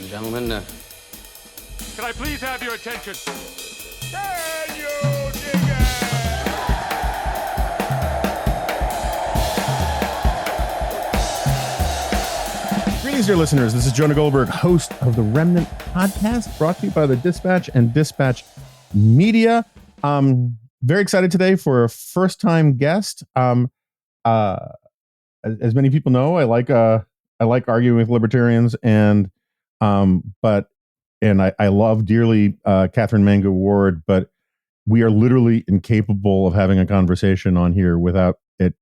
and gentlemen, can I please have your attention? Can you dig it? Greetings, dear listeners. This is Jonah Goldberg, host of the Remnant podcast, brought to you by the Dispatch and Dispatch Media. Very excited today for a first-time guest. As many people know, I like arguing with libertarians, and I love dearly Catherine Mangu Ward, but we are literally incapable of having a conversation on here without it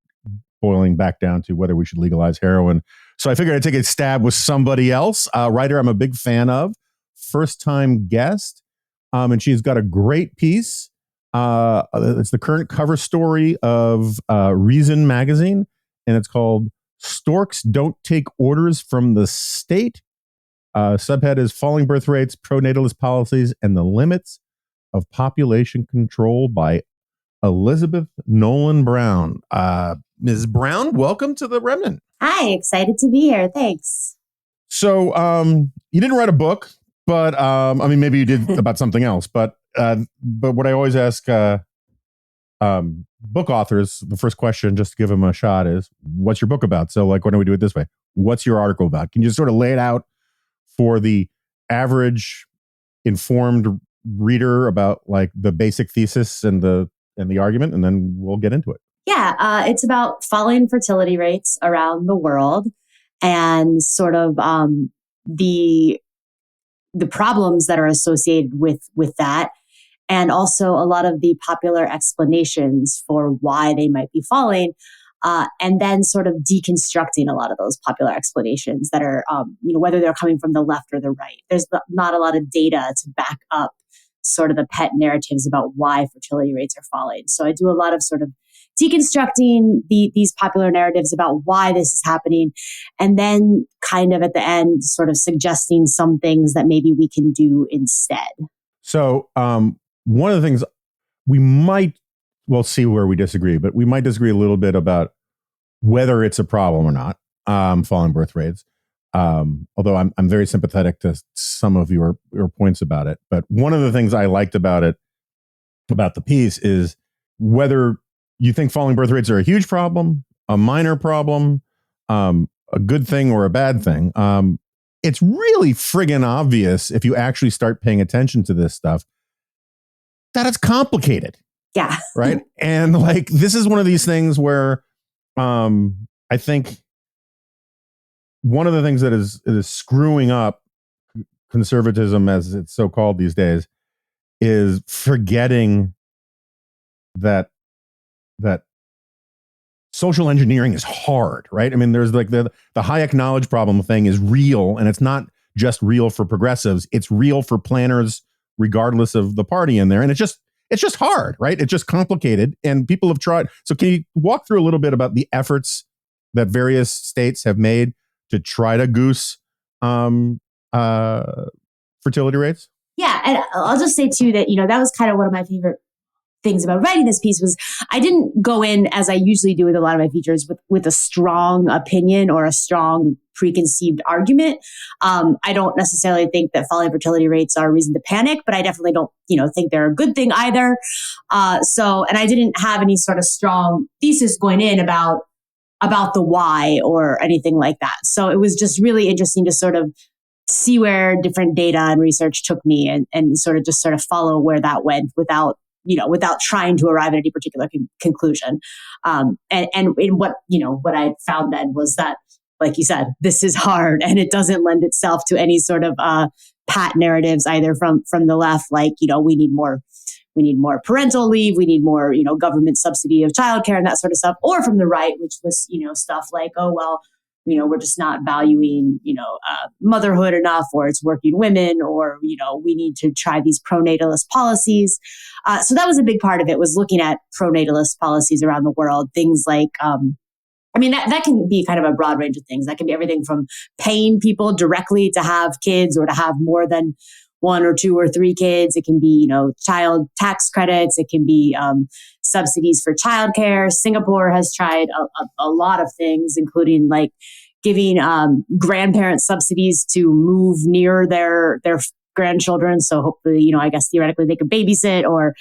boiling back down to whether we should legalize heroin. So I figured I'd take a stab with somebody else, a writer I'm a big fan of, first-time guest, and she's got a great piece. It's the current cover story of Reason magazine, and it's called Storks Don't Take Orders from the State. Subhead is Falling Birth Rates, Pro-Natalist Policies, and the Limits of Population Control by Elizabeth Nolan Brown. Ms. Brown, welcome to the Remnant. Hi, excited to be here. Thanks. So you didn't write a book, but I mean, maybe you did about something else. But what I always ask book authors, the first question, just to give them a shot, is, what's your book about? So, like, why don't we do it this way? What's your article about? Can you just sort of lay it out for the average informed reader about like the basic thesis and the argument, and then we'll get into it. Yeah, it's about falling fertility rates around the world and sort of the problems that are associated with that, and also a lot of the popular explanations for why they might be falling, and then sort of deconstructing a lot of those popular explanations that are, whether they're coming from the left or the right. There's not a lot of data to back up sort of the pet narratives about why fertility rates are falling. So I do a lot of sort of deconstructing these popular narratives about why this is happening, and then kind of at the end sort of suggesting some things that maybe we can do instead. So one of the things we'll see where we disagree, but we might disagree a little bit about whether it's a problem or not, falling birth rates. Although I'm very sympathetic to some of your points about it. But one of the things I liked about the piece, is whether you think falling birth rates are a huge problem, a minor problem, a good thing or a bad thing. It's really friggin' obvious if you actually start paying attention to this stuff that it's complicated. Yeah. Right. And like, this is one of these things where I think one of the things that is screwing up conservatism, as it's so called these days, is forgetting that social engineering is hard, right? I mean, there's like the Hayek knowledge problem thing is real, and it's not just real for progressives. It's real for planners, regardless of the party in there. And it's just hard, right? It's just complicated, and people have tried. So can you walk through a little bit about the efforts that various states have made to try to goose fertility rates? Yeah. And I'll just say too that, that was kind of one of my favorite things about writing this piece was I didn't go in, as I usually do with a lot of my features, with a strong opinion or a strong preconceived argument. I don't necessarily think that falling fertility rates are a reason to panic, but I definitely don't, think they're a good thing either. And I didn't have any sort of strong thesis going in about the why or anything like that. So it was just really interesting to sort of see where different data and research took me, and sort of follow where that went without trying to arrive at any particular conclusion. And what I found then was that, like you said, this is hard, and it doesn't lend itself to any sort of pat narratives either from the left, like, we need more parental leave, we need more, government subsidy of childcare and that sort of stuff, or from the right, which was, stuff like, oh, well, we're just not valuing, motherhood enough, or it's working women, or, we need to try these pro-natalist policies. So that was a big part of it, was looking at pro-natalist policies around the world. Things like, that can be kind of a broad range of things. That can be everything from paying people directly to have kids or to have more than one or two or three kids. It can be, child tax credits. It can be subsidies for childcare. Singapore has tried a lot of things, including like, giving grandparent subsidies to move near their grandchildren. So hopefully, I guess theoretically they could babysit, or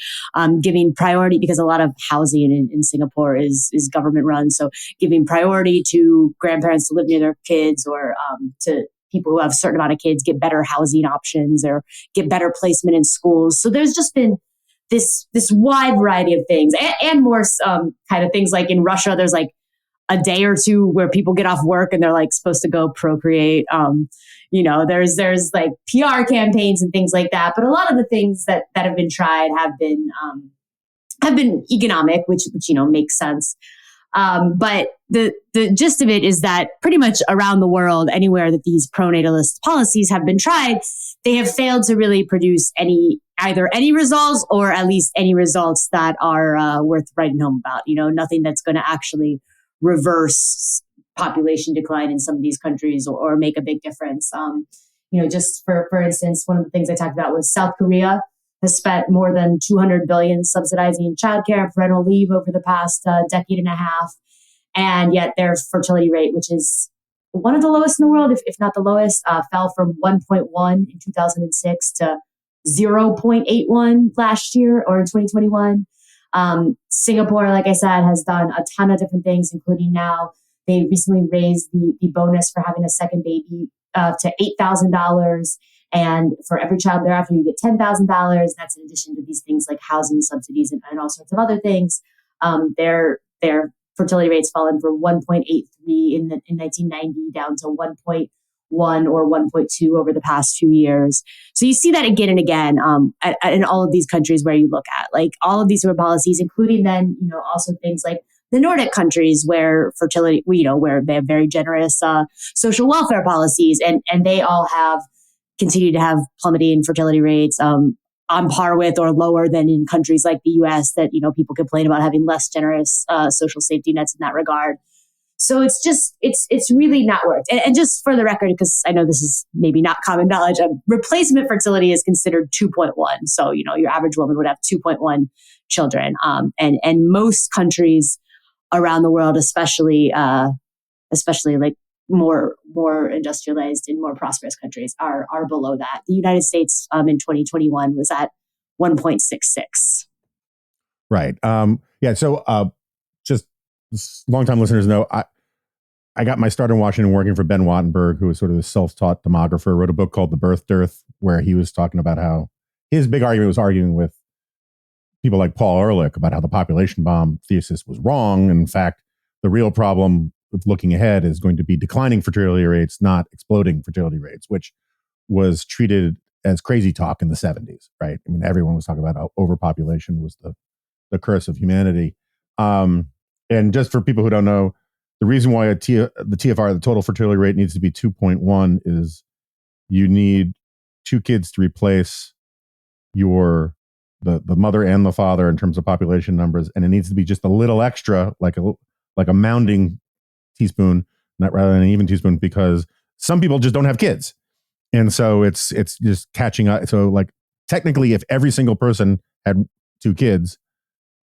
giving priority, because a lot of housing in Singapore is government run. So giving priority to grandparents to live near their kids, or to people who have a certain amount of kids get better housing options or get better placement in schools. So there's just been this wide variety of things, and more kind of things like in Russia, there's like a day or two where people get off work and they're like supposed to go procreate. There's like PR campaigns and things like that. But a lot of the things that have been tried have been economic, which makes sense. But the gist of it is that pretty much around the world, anywhere that these pro-natalist policies have been tried, they have failed to really produce either any results, or at least any results that are worth writing home about. Nothing that's going to actually reverse population decline in some of these countries, or make a big difference. Just for instance, one of the things I talked about was South Korea has spent more than $200 billion subsidizing childcare and parental leave over the past decade and a half. And yet their fertility rate, which is one of the lowest in the world, if not the lowest, fell from 1.1 in 2006 to 0.81 last year, or in 2021. Singapore, like I said, has done a ton of different things, including now they recently raised the bonus for having a second baby to $8,000. And for every child thereafter, you get $10,000. That's in addition to these things like housing subsidies and all sorts of other things. Their fertility rates fallen from 1.83 in 1990 down to 1.1 or 1.2 over the past 2 years. So you see that again and again in all of these countries where you look at, like, all of these sort of policies, including then, also things like the Nordic countries where fertility, where they have very generous social welfare policies, and they all have continued to have plummeting fertility rates on par with or lower than in countries like the US that, people complain about having less generous social safety nets in that regard. So it's really not worked. And just for the record, because I know this is maybe not common knowledge, replacement fertility is considered 2.1. So, your average woman would have 2.1 children. And most countries around the world, especially like more industrialized and more prosperous countries, are below that. The United States in 2021 was at 1.66. Right. So just longtime listeners know I got my start in Washington working for Ben Wattenberg, who was sort of the self-taught demographer, wrote a book called The Birth Dearth, where he was talking about how his big argument was arguing with people like Paul Ehrlich about how the population bomb thesis was wrong. In fact, the real problem with looking ahead is going to be declining fertility rates, not exploding fertility rates, which was treated as crazy talk in the 70s, right? I mean, everyone was talking about how overpopulation was the curse of humanity. And just for people who don't know, the reason why the TFR, the total fertility rate, needs to be 2.1 is you need 2 kids to replace the mother and the father in terms of population numbers, and it needs to be just a little extra, like a mounding teaspoon, not rather than an even teaspoon, because some people just don't have kids, and so it's just catching up. So, like, technically, if every single person had 2 kids,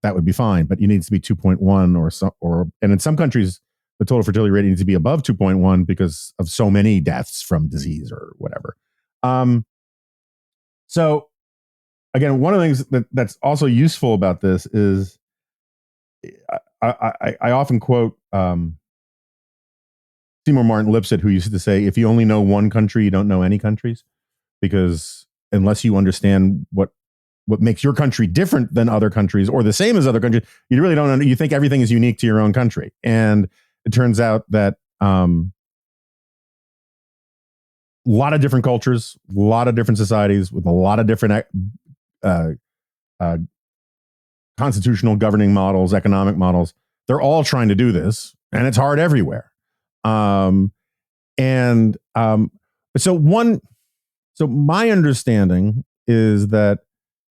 that would be fine, but it needs to be 2.1 and in some countries, the total fertility rate needs to be above 2.1 because of so many deaths from disease or whatever. So again, one of the things that's also useful about this is I often quote Seymour Martin Lipset, who used to say, if you only know one country, you don't know any countries, because unless you understand what makes your country different than other countries or the same as other countries, you really don't know. You think everything is unique to your own country. And it turns out that a lot of different cultures, a lot of different societies with a lot of different constitutional governing models, economic models, they're all trying to do this, and it's hard everywhere. So my understanding is that,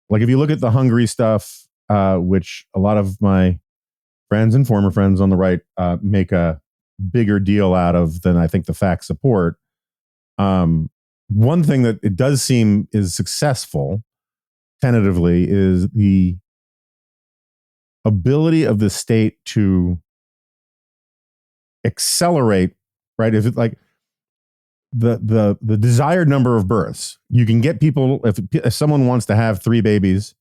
like, if you look at the Hungary stuff, which a lot of my friends and former friends on the right make a bigger deal out of than I think the facts support. One thing that it does seem is successful, tentatively, is the ability of the state to accelerate right? If it's like the desired number of births, you can get people, if someone wants to have 3 babies,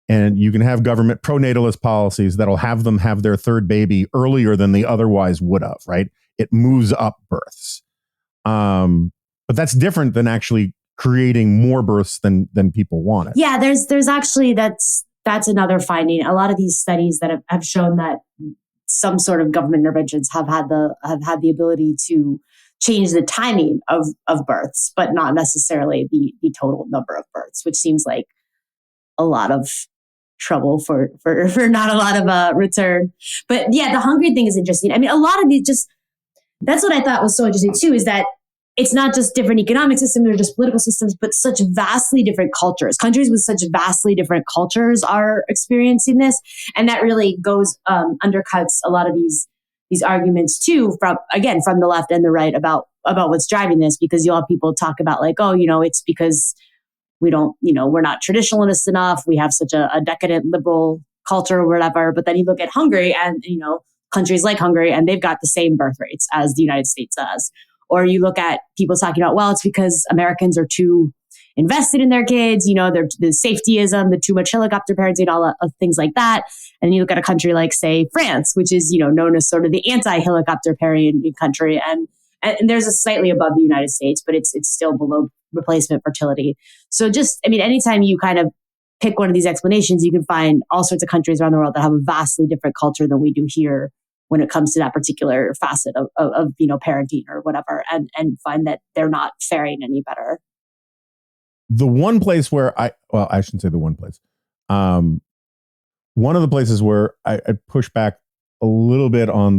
and you can have government pro-natalist policies that'll have them have their 3rd baby earlier than they otherwise would have, right? It moves up births. But that's different than actually creating more births than people wanted. Yeah, there's actually, that's another finding. A lot of these studies that have shown that some sort of government interventions have had the ability to change the timing of births, but not necessarily the total number of births, which seems like a lot of trouble for not a lot of return. But yeah, the hungry thing is interesting. I mean, a lot of these that's what I thought was so interesting too, is that it's not just different economic systems or just political systems, but such vastly different cultures. Countries with such vastly different cultures are experiencing this. And that really undercuts a lot of these arguments too, from the left and the right about what's driving this, because you'll have people talk about like, oh, it's because we're not traditionalist enough. We have such a decadent liberal culture or whatever. But then you look at Hungary and, countries like Hungary, and they've got the same birth rates as the United States does. Or you look at people talking about, well, it's because Americans are too invested in their kids, they're the safetyism, the too much helicopter parenting, all things like that. And you look at a country like, say, France, which is, known as sort of the anti-helicopter parenting country. And there's a slightly above the United States, but it's still below replacement fertility. So anytime you kind of pick one of these explanations, you can find all sorts of countries around the world that have a vastly different culture than we do here when it comes to that particular facet of parenting or whatever, and find that they're not faring any better. The one place where I shouldn't say the one place. One of the places where I push back a little bit on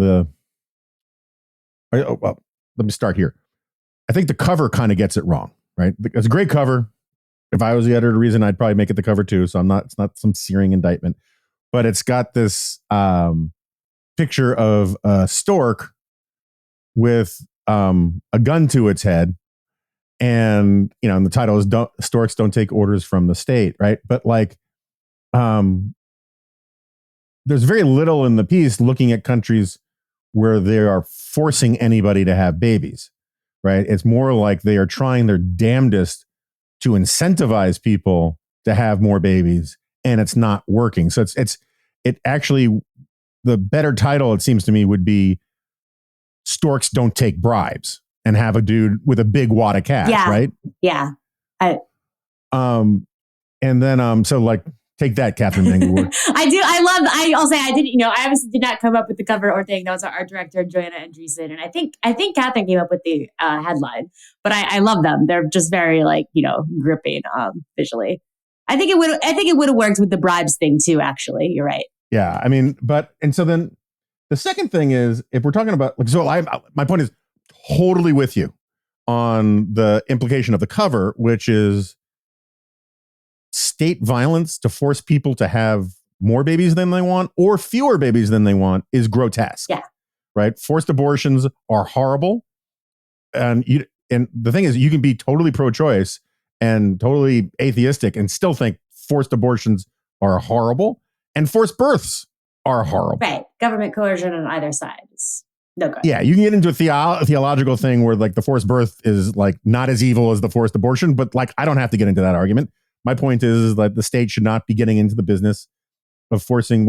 let me start here. I think the cover kind of gets it wrong, right? It's a great cover. If I was the editor of Reason, I'd probably make it the cover too. So it's not some searing indictment, but it's got this picture of a stork with a gun to its head. And, and the title is Storks Don't Take Orders from the State, right? But there's very little in the piece looking at countries where they are forcing anybody to have babies, right? It's more like they are trying their damnedest to incentivize people to have more babies, and it's not working. So it actually, the better title, it seems to me, would be Storks Don't Take Bribes, and have a dude with a big wad of cash, right? Yeah. And then, take that, Catherine Mangowood. I'll say I didn't, I obviously did not come up with the cover or thing. That was our director, Jonah and Andreessen. And I think Catherine came up with the headline, but I love them. They're just very gripping visually. I think it would have worked with the bribes thing too, actually. You're right. Yeah. I mean, so then the second thing is, if we're talking about, my point is totally with you on the implication of the cover, which is state violence to force people to have more babies than they want or fewer babies than they want is grotesque. Yeah. Right. Forced abortions are horrible. And the thing is, you can be totally pro-choice and totally atheistic and still think forced abortions are horrible, and forced births are horrible. Right. Government coercion on either side is no good. Yeah. You can get into a theological thing where the forced birth is not as evil as the forced abortion, but I don't have to get into that argument. My point is that the state should not be getting into the business of forcing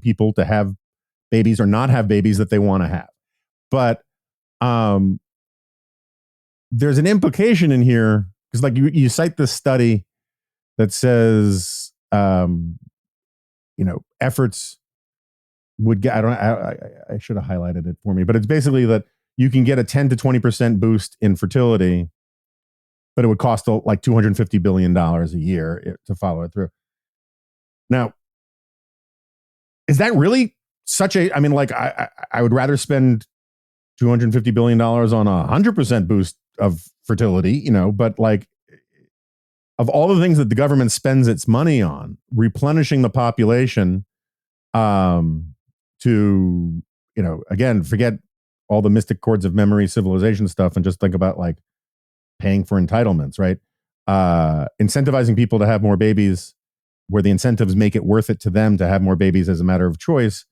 people to have babies or not have babies that they want to have. But there's an implication in here, because you cite this study that says, efforts would get, I should have highlighted it for me, but it's basically that you can get a 10 to 20% boost in fertility, but it would cost $250 billion a year to follow it through. Now, is that really such a, I would rather spend $250 billion on a 100% boost of fertility, but of all the things that the government spends its money on, replenishing the population, to, again, forget all the mystic chords of memory civilization stuff and just think about paying for entitlements, right? Incentivizing people to have more babies where the incentives make it worth it to them to have more babies as a matter of choice.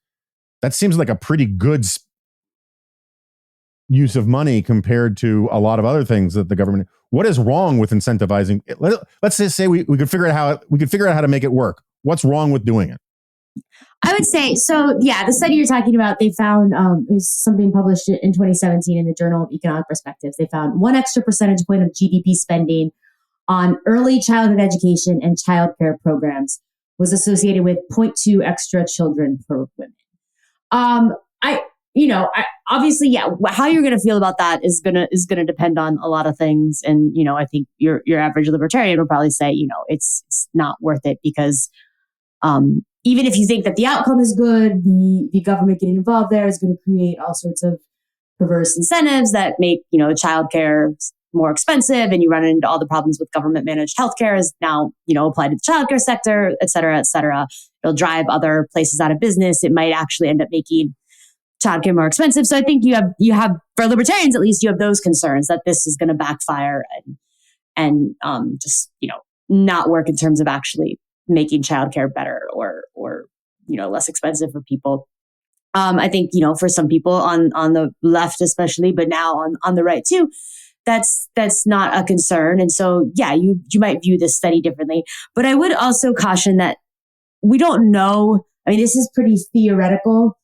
That seems like a pretty good use of money compared to a lot of other things that the government. What is wrong with incentivizing? Let's just say we could figure out how to make it work. What's wrong with doing it? I would say, so yeah, the study you're talking about, they found, it was something published in 2017 in the Journal of Economic Perspectives. They found 1 extra percentage point of GDP spending on early childhood education and childcare programs was associated with 0.2 extra children per women. Obviously, yeah, how you're going to feel about that is going to depend on a lot of things. And, I think your average libertarian would probably say, it's not worth it because, even if you think that the outcome is good, the government getting involved there is going to create all sorts of perverse incentives that make, childcare more expensive, and you run into all the problems with government managed healthcare is now, applied to the childcare sector, et cetera, et cetera. It'll drive other places out of business. It might actually end up making childcare more expensive. So I think you have for libertarians, at least you have those concerns that this is going to backfire and just, not work in terms of actually making childcare better or less expensive for people. I think, for some people on the left, especially, but now on the right too, that's not a concern. And so, yeah, you might view this study differently, but I would also caution that we don't know. I mean, this is pretty theoretical.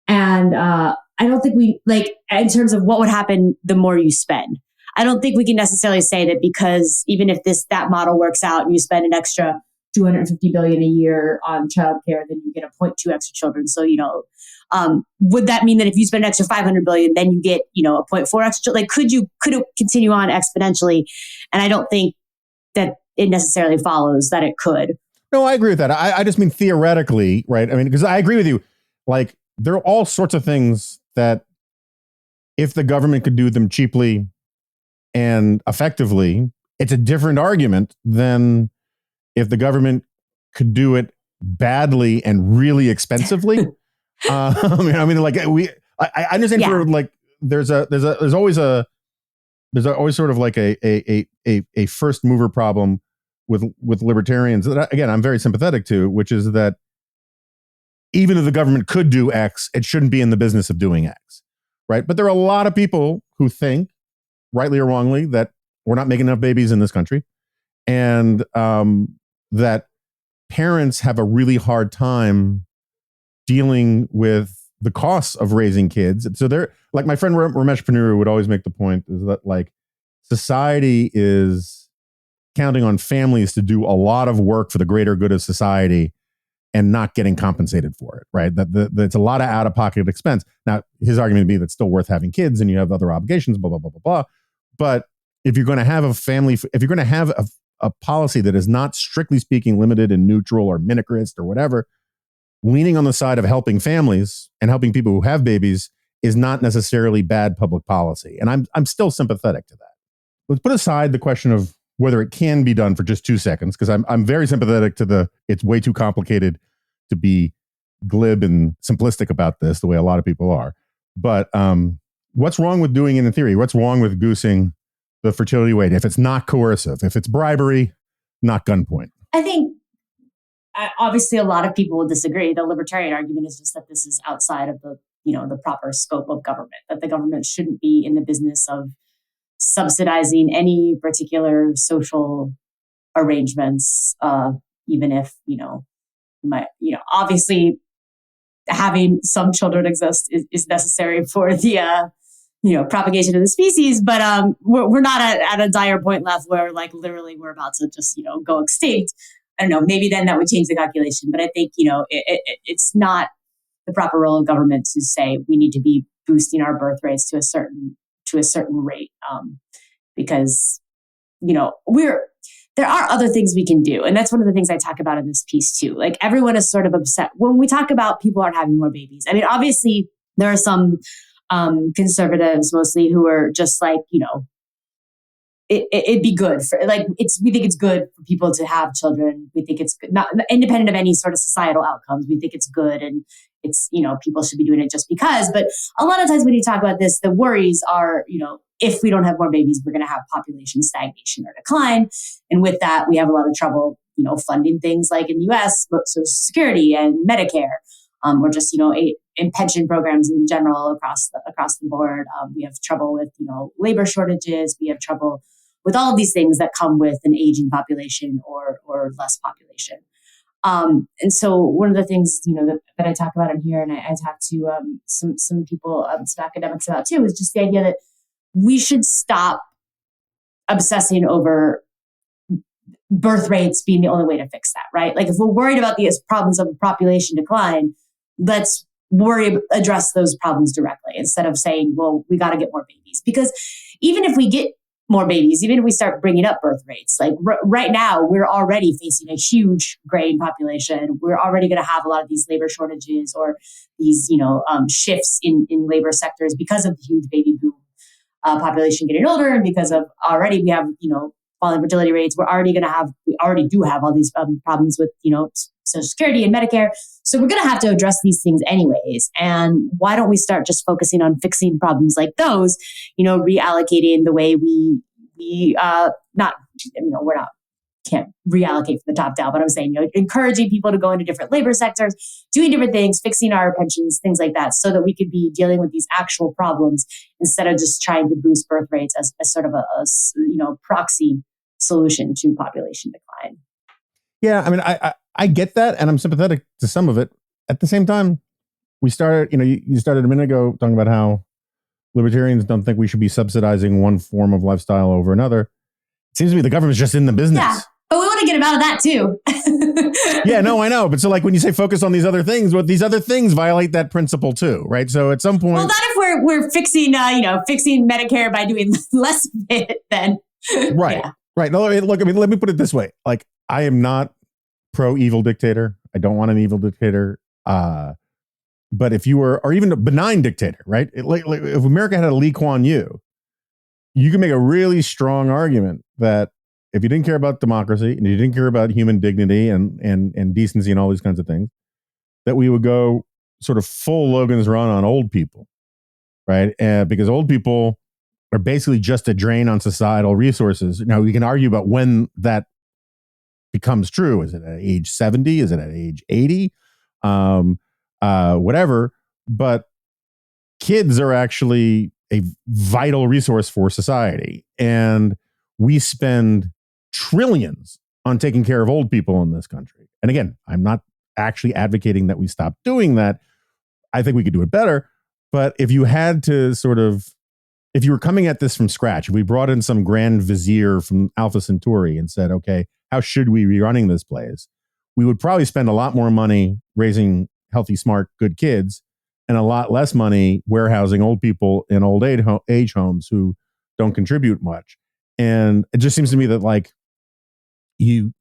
And I don't think in terms of what would happen the more you spend, I don't think we can necessarily say that because even if that model works out and you spend an extra $250 billion a year on childcare, then you get a 0.2 extra children. So, would that mean that if you spend an extra $500 billion, then you get, a 0.4 extra? Could it continue on exponentially? And I don't think that it necessarily follows that it could. No, I agree with that. I just mean theoretically, right? I mean, because I agree with you. There are all sorts of things that if the government could do them cheaply and effectively, it's a different argument than if the government could do it badly and really expensively. I understand there's always sort of like a first mover problem with libertarians that, again, I'm very sympathetic to, which is that even if the government could do X, it shouldn't be in the business of doing X, right? But there are a lot of people who think, rightly or wrongly, that we're not making enough babies in this country, and that parents have a really hard time dealing with the costs of raising kids. So they're like, my friend Ramesh Ponnuru would always make the point is that society is counting on families to do a lot of work for the greater good of society and not getting compensated for it, right? That it's a lot of out-of-pocket expense. Now, his argument would be that it's still worth having kids and you have other obligations, blah, blah, blah, blah, blah. But if you're going to have if you're going to have a policy that is not, strictly speaking, limited and neutral or minimalist or whatever, leaning on the side of helping families and helping people who have babies is not necessarily bad public policy. And I'm still sympathetic to that. Let's put aside the question of whether it can be done for just 2 seconds, because I'm very sympathetic to it's way too complicated to be glib and simplistic about this, the way a lot of people are. But what's wrong with doing it in theory? What's wrong with goosing the fertility rate if it's not coercive, if it's bribery, not gunpoint? I think obviously a lot of people will disagree. The libertarian argument is just that this is outside of the proper scope of government, that the government shouldn't be in the business of subsidizing any particular social arrangements, even if, obviously having some children exist is necessary for the, propagation of the species. But we're not at a dire point left where literally we're about to just, go extinct. I don't know, maybe then that would change the calculation. But I think, it's not the proper role of government to say we need to be boosting our birth rates to a certain rate, because there are other things we can do, and that's one of the things I talk about in this piece too. Everyone is sort of upset when we talk about people aren't having more babies. I mean, obviously there are some conservatives mostly who are just it'd be good for we think it's good for people to have children. We think it's good, not independent of any sort of societal outcomes. We think it's good, and it's people should be doing it just because. But a lot of times when you talk about this, the worries are if we don't have more babies, we're going to have population stagnation or decline, and with that, we have a lot of trouble funding things like in the U.S. Social Security and Medicare. or just, in pension programs in general across the board. We have trouble with, labor shortages. We have trouble with all of these things that come with an aging population or less population. And so one of the things, that I talk about in here, and I talk to some people, some academics about too, is just the idea that we should stop obsessing over birth rates being the only way to fix that, right? Like if we're worried about the problems of population decline, let's address those problems directly instead of saying, well, we got to get more babies. Because even if we get more babies, even if we start bringing up birth rates, like right now, we're already facing a huge graying population. We're already going to have a lot of these labor shortages or these, shifts in labor sectors because of the huge baby boom population getting older. And because of already we have, falling fertility rates, we already do have all these problems with, Social Security and Medicare. So we're going to have to address these things anyways. And why don't we start just focusing on fixing problems like those, reallocating the way can't reallocate from the top down, but I'm saying, encouraging people to go into different labor sectors, doing different things, fixing our pensions, things like that, so that we could be dealing with these actual problems instead of just trying to boost birth rates as sort of a proxy solution to population decline. Yeah, I mean, I get that, and I'm sympathetic to some of it. At the same time, we started, you started a minute ago talking about how libertarians don't think we should be subsidizing one form of lifestyle over another. It seems to me the government's just in the business. Yeah, but we want to get them out of that too. Yeah, no, I know. But so like when you say focus on these other things, well, these other things violate that principle too, right? So at some point... Well, not if we're fixing, fixing Medicare by doing less of it, then... Right, yeah. Right. No, look, I mean, let me put it this way. Like, I am not pro-evil dictator. I don't want an evil dictator. But if you were, or even a benign dictator, right? Like if America had a Lee Kuan Yew, you can make a really strong argument that if you didn't care about democracy and you didn't care about human dignity and decency and all these kinds of things, that we would go sort of full Logan's Run on old people, right? Because old people are basically just a drain on societal resources. Now, we can argue about when that becomes true. Is it at age 70? Is it at age 80? Whatever. But kids are actually a vital resource for society. And we spend trillions on taking care of old people in this country. And again, I'm not actually advocating that we stop doing that. I think we could do it better. But if you had to if you were coming at this from scratch, if we brought in some grand vizier from Alpha Centauri and said, okay, how should we be running this place? We would probably spend a lot more money raising healthy, smart, good kids and a lot less money warehousing old people in old age homes who don't contribute much. And it just seems to me that like you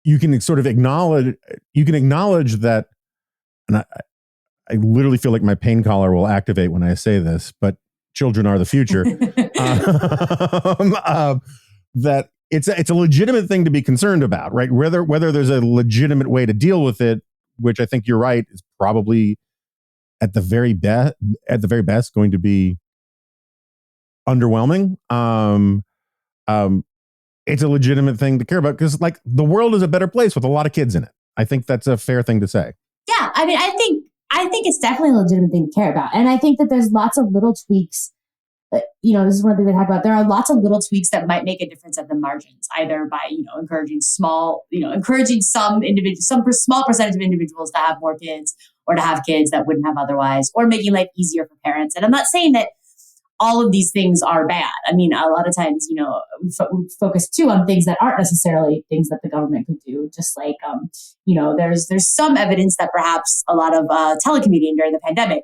can sort of acknowledge that, and I literally feel like my pain collar will activate when I say this, but children are the future. That it's a legitimate thing to be concerned about, right? Whether there's a legitimate way to deal with it, which I think you're right is probably at the very best going to be underwhelming. It's a legitimate thing to care about because like the world is a better place with a lot of kids in it. I think that's a fair thing to say. Yeah, I mean, I think it's definitely a legitimate thing to care about. And I think that there's lots of little tweaks. This is one thing we talk about. There are lots of little tweaks that might make a difference at the margins, either by, encouraging some individuals, some small percentage of individuals to have more kids or to have kids that wouldn't have otherwise, or making life easier for parents. And I'm not saying that all of these things are bad. I mean, a lot of times, we focus too on things that aren't necessarily things that the government could do. Just like, there's some evidence that perhaps a lot of telecommuting during the pandemic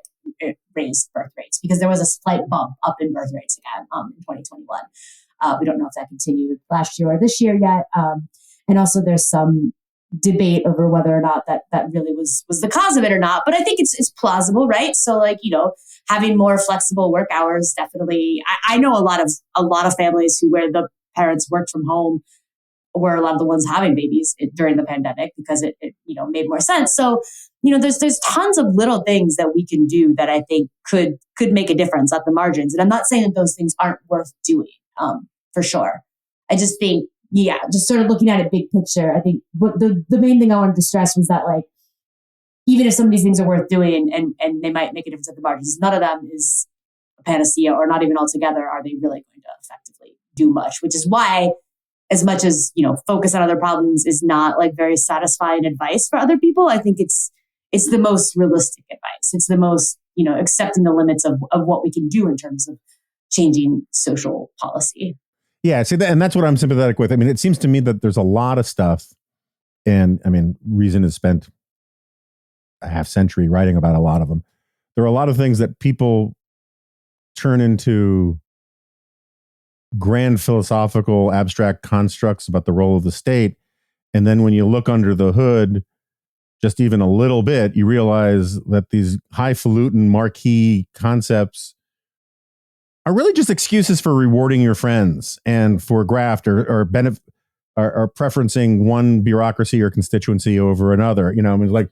raised birth rates because there was a slight bump up in birth rates again in 2021. We don't know if that continued last year or this year yet. And also there's some debate over whether or not that really was the cause of it or not. But I think it's plausible, right? So like, having more flexible work hours, definitely. I know a lot of families where the parents worked from home were a lot of the ones having babies during the pandemic because it made more sense. So, there's tons of little things that we can do that I think could make a difference at the margins. And I'm not saying that those things aren't worth doing, for sure. I just think, just sort of looking at it big picture, I think what the main thing I wanted to stress was that like, even if some of these things are worth doing and they might make a difference at the margins, none of them is a panacea, or not even altogether are they really going to effectively do much, which is why, as much as, focus on other problems is not like very satisfying advice for other people, I think it's the most realistic advice. It's the most, accepting the limits of what we can do in terms of changing social policy. Yeah, see, and that's what I'm sympathetic with. I mean, it seems to me that there's a lot of stuff, and I mean, Reason has spent a half century writing about a lot of them. There are a lot of things that people turn into grand philosophical abstract constructs about the role of the state. And then when you look under the hood just even a little bit, you realize that these highfalutin marquee concepts are really just excuses for rewarding your friends and for graft or preferencing one bureaucracy or constituency over another. I mean, like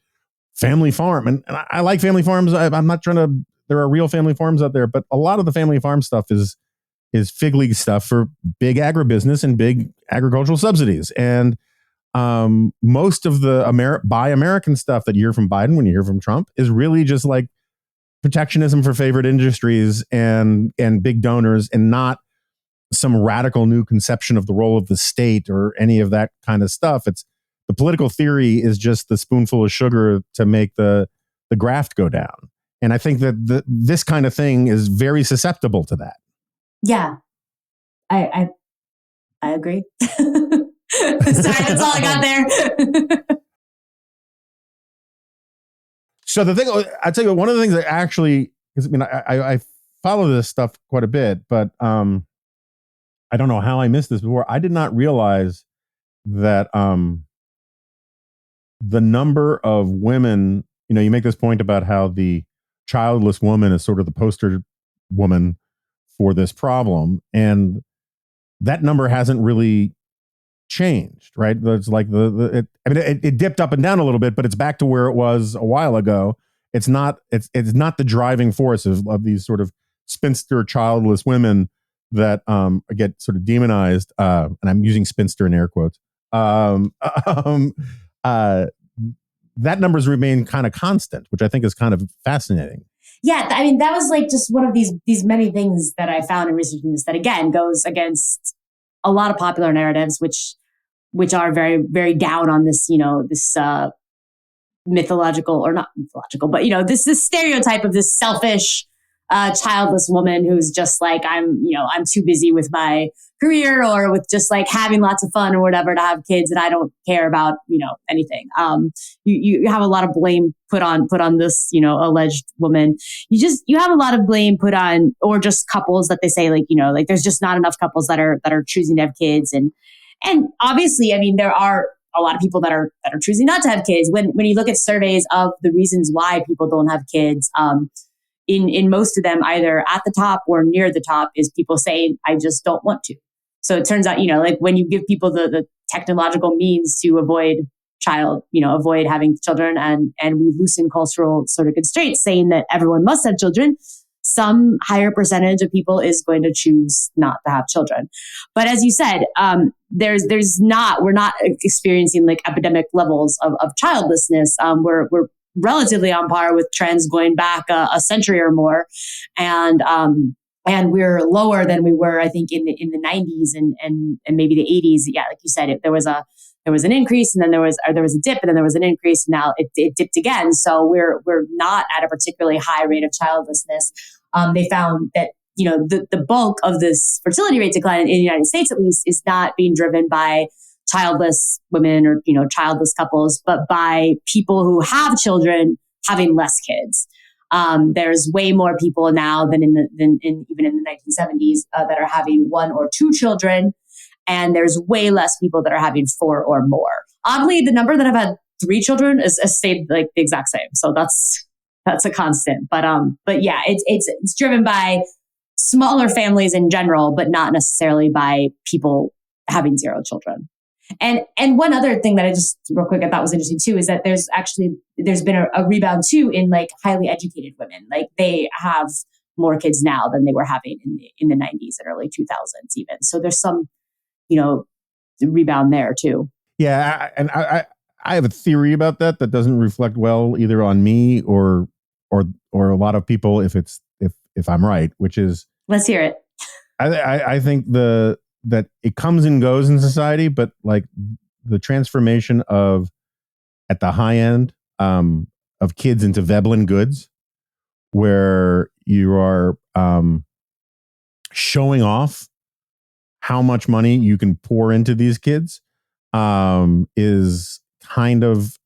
family farm. And I like family farms. I'm not trying to, there are real family farms out there, but a lot of the family farm stuff is fig league stuff for big agribusiness and big agricultural subsidies. And most of the Buy American stuff that you hear from Biden when you hear from Trump is really just like protectionism for favorite industries and big donors, and not some radical new conception of the role of the state or any of that kind of stuff. It's the political theory is just the spoonful of sugar to make the graft go down. And I think that this kind of thing is very susceptible to that. Yeah, I agree. Sorry, that's all I got there. So the thing, I tell you, one of the things that actually, because I mean, I follow this stuff quite a bit, but I don't know how I missed this before. I did not realize that the number of women, you make this point about how the childless woman is sort of the poster woman for this problem, and that number hasn't really changed, right? It's like it dipped up and down a little bit, but it's back to where it was a while ago. It's not the driving force of these sort of spinster childless women that get sort of demonized, and I'm using spinster in air quotes. That numbers remain kind of constant, which I think is kind of fascinating. Yeah, I mean, that was like just one of these many things that I found in researching this that, again, goes against a lot of popular narratives, which are very, very down on this, this mythological, or not mythological, but, this stereotype of this selfish, childless woman who's just like, I'm too busy with my career or with just like having lots of fun or whatever to have kids, and I don't care about, anything. You have a lot of blame put on this, alleged woman. You have a lot of blame put on, or just couples that they say like, like there's just not enough couples that are choosing to have kids. And obviously, I mean, there are a lot of people that are choosing not to have kids. When you look at surveys of the reasons why people don't have kids, in most of them, either at the top or near the top is people saying, I just don't want to. So it turns out, like when you give people the technological means to avoid avoid having children, and we loosen cultural sort of constraints saying that everyone must have children, some higher percentage of people is going to choose not to have children. But as you said, we're not experiencing like epidemic levels of childlessness. We're relatively on par with trends going back a century or more. And we're lower than we were, I think, in the 90s and maybe the 80s. Yeah, like you said, there was an increase, and then there was a dip, and then there was an increase. And now it dipped again. So we're not at a particularly high rate of childlessness. They found that the bulk of this fertility rate decline in the United States, at least, is not being driven by childless women or childless couples, but by people who have children having less kids. There's way more people now than even in the 1970s that are having one or two children, and there's way less people that are having four or more. Oddly, the number that have had three children is stayed like the exact same. So that's a constant. But yeah, it's driven by smaller families in general, but not necessarily by people having zero children. And one other thing that I just real quick I thought was interesting too is that there's been a rebound too in like highly educated women. Like they have more kids now than they were having in the 90s and early 2000s even. So there's some rebound there too. Yeah, and I have a theory about that doesn't reflect well either on me or a lot of people if I'm right, which is, Let's hear it. I think that it comes and goes in society, but like the transformation of at the high end of kids into Veblen goods, where you are showing off how much money you can pour into these kids, is kind of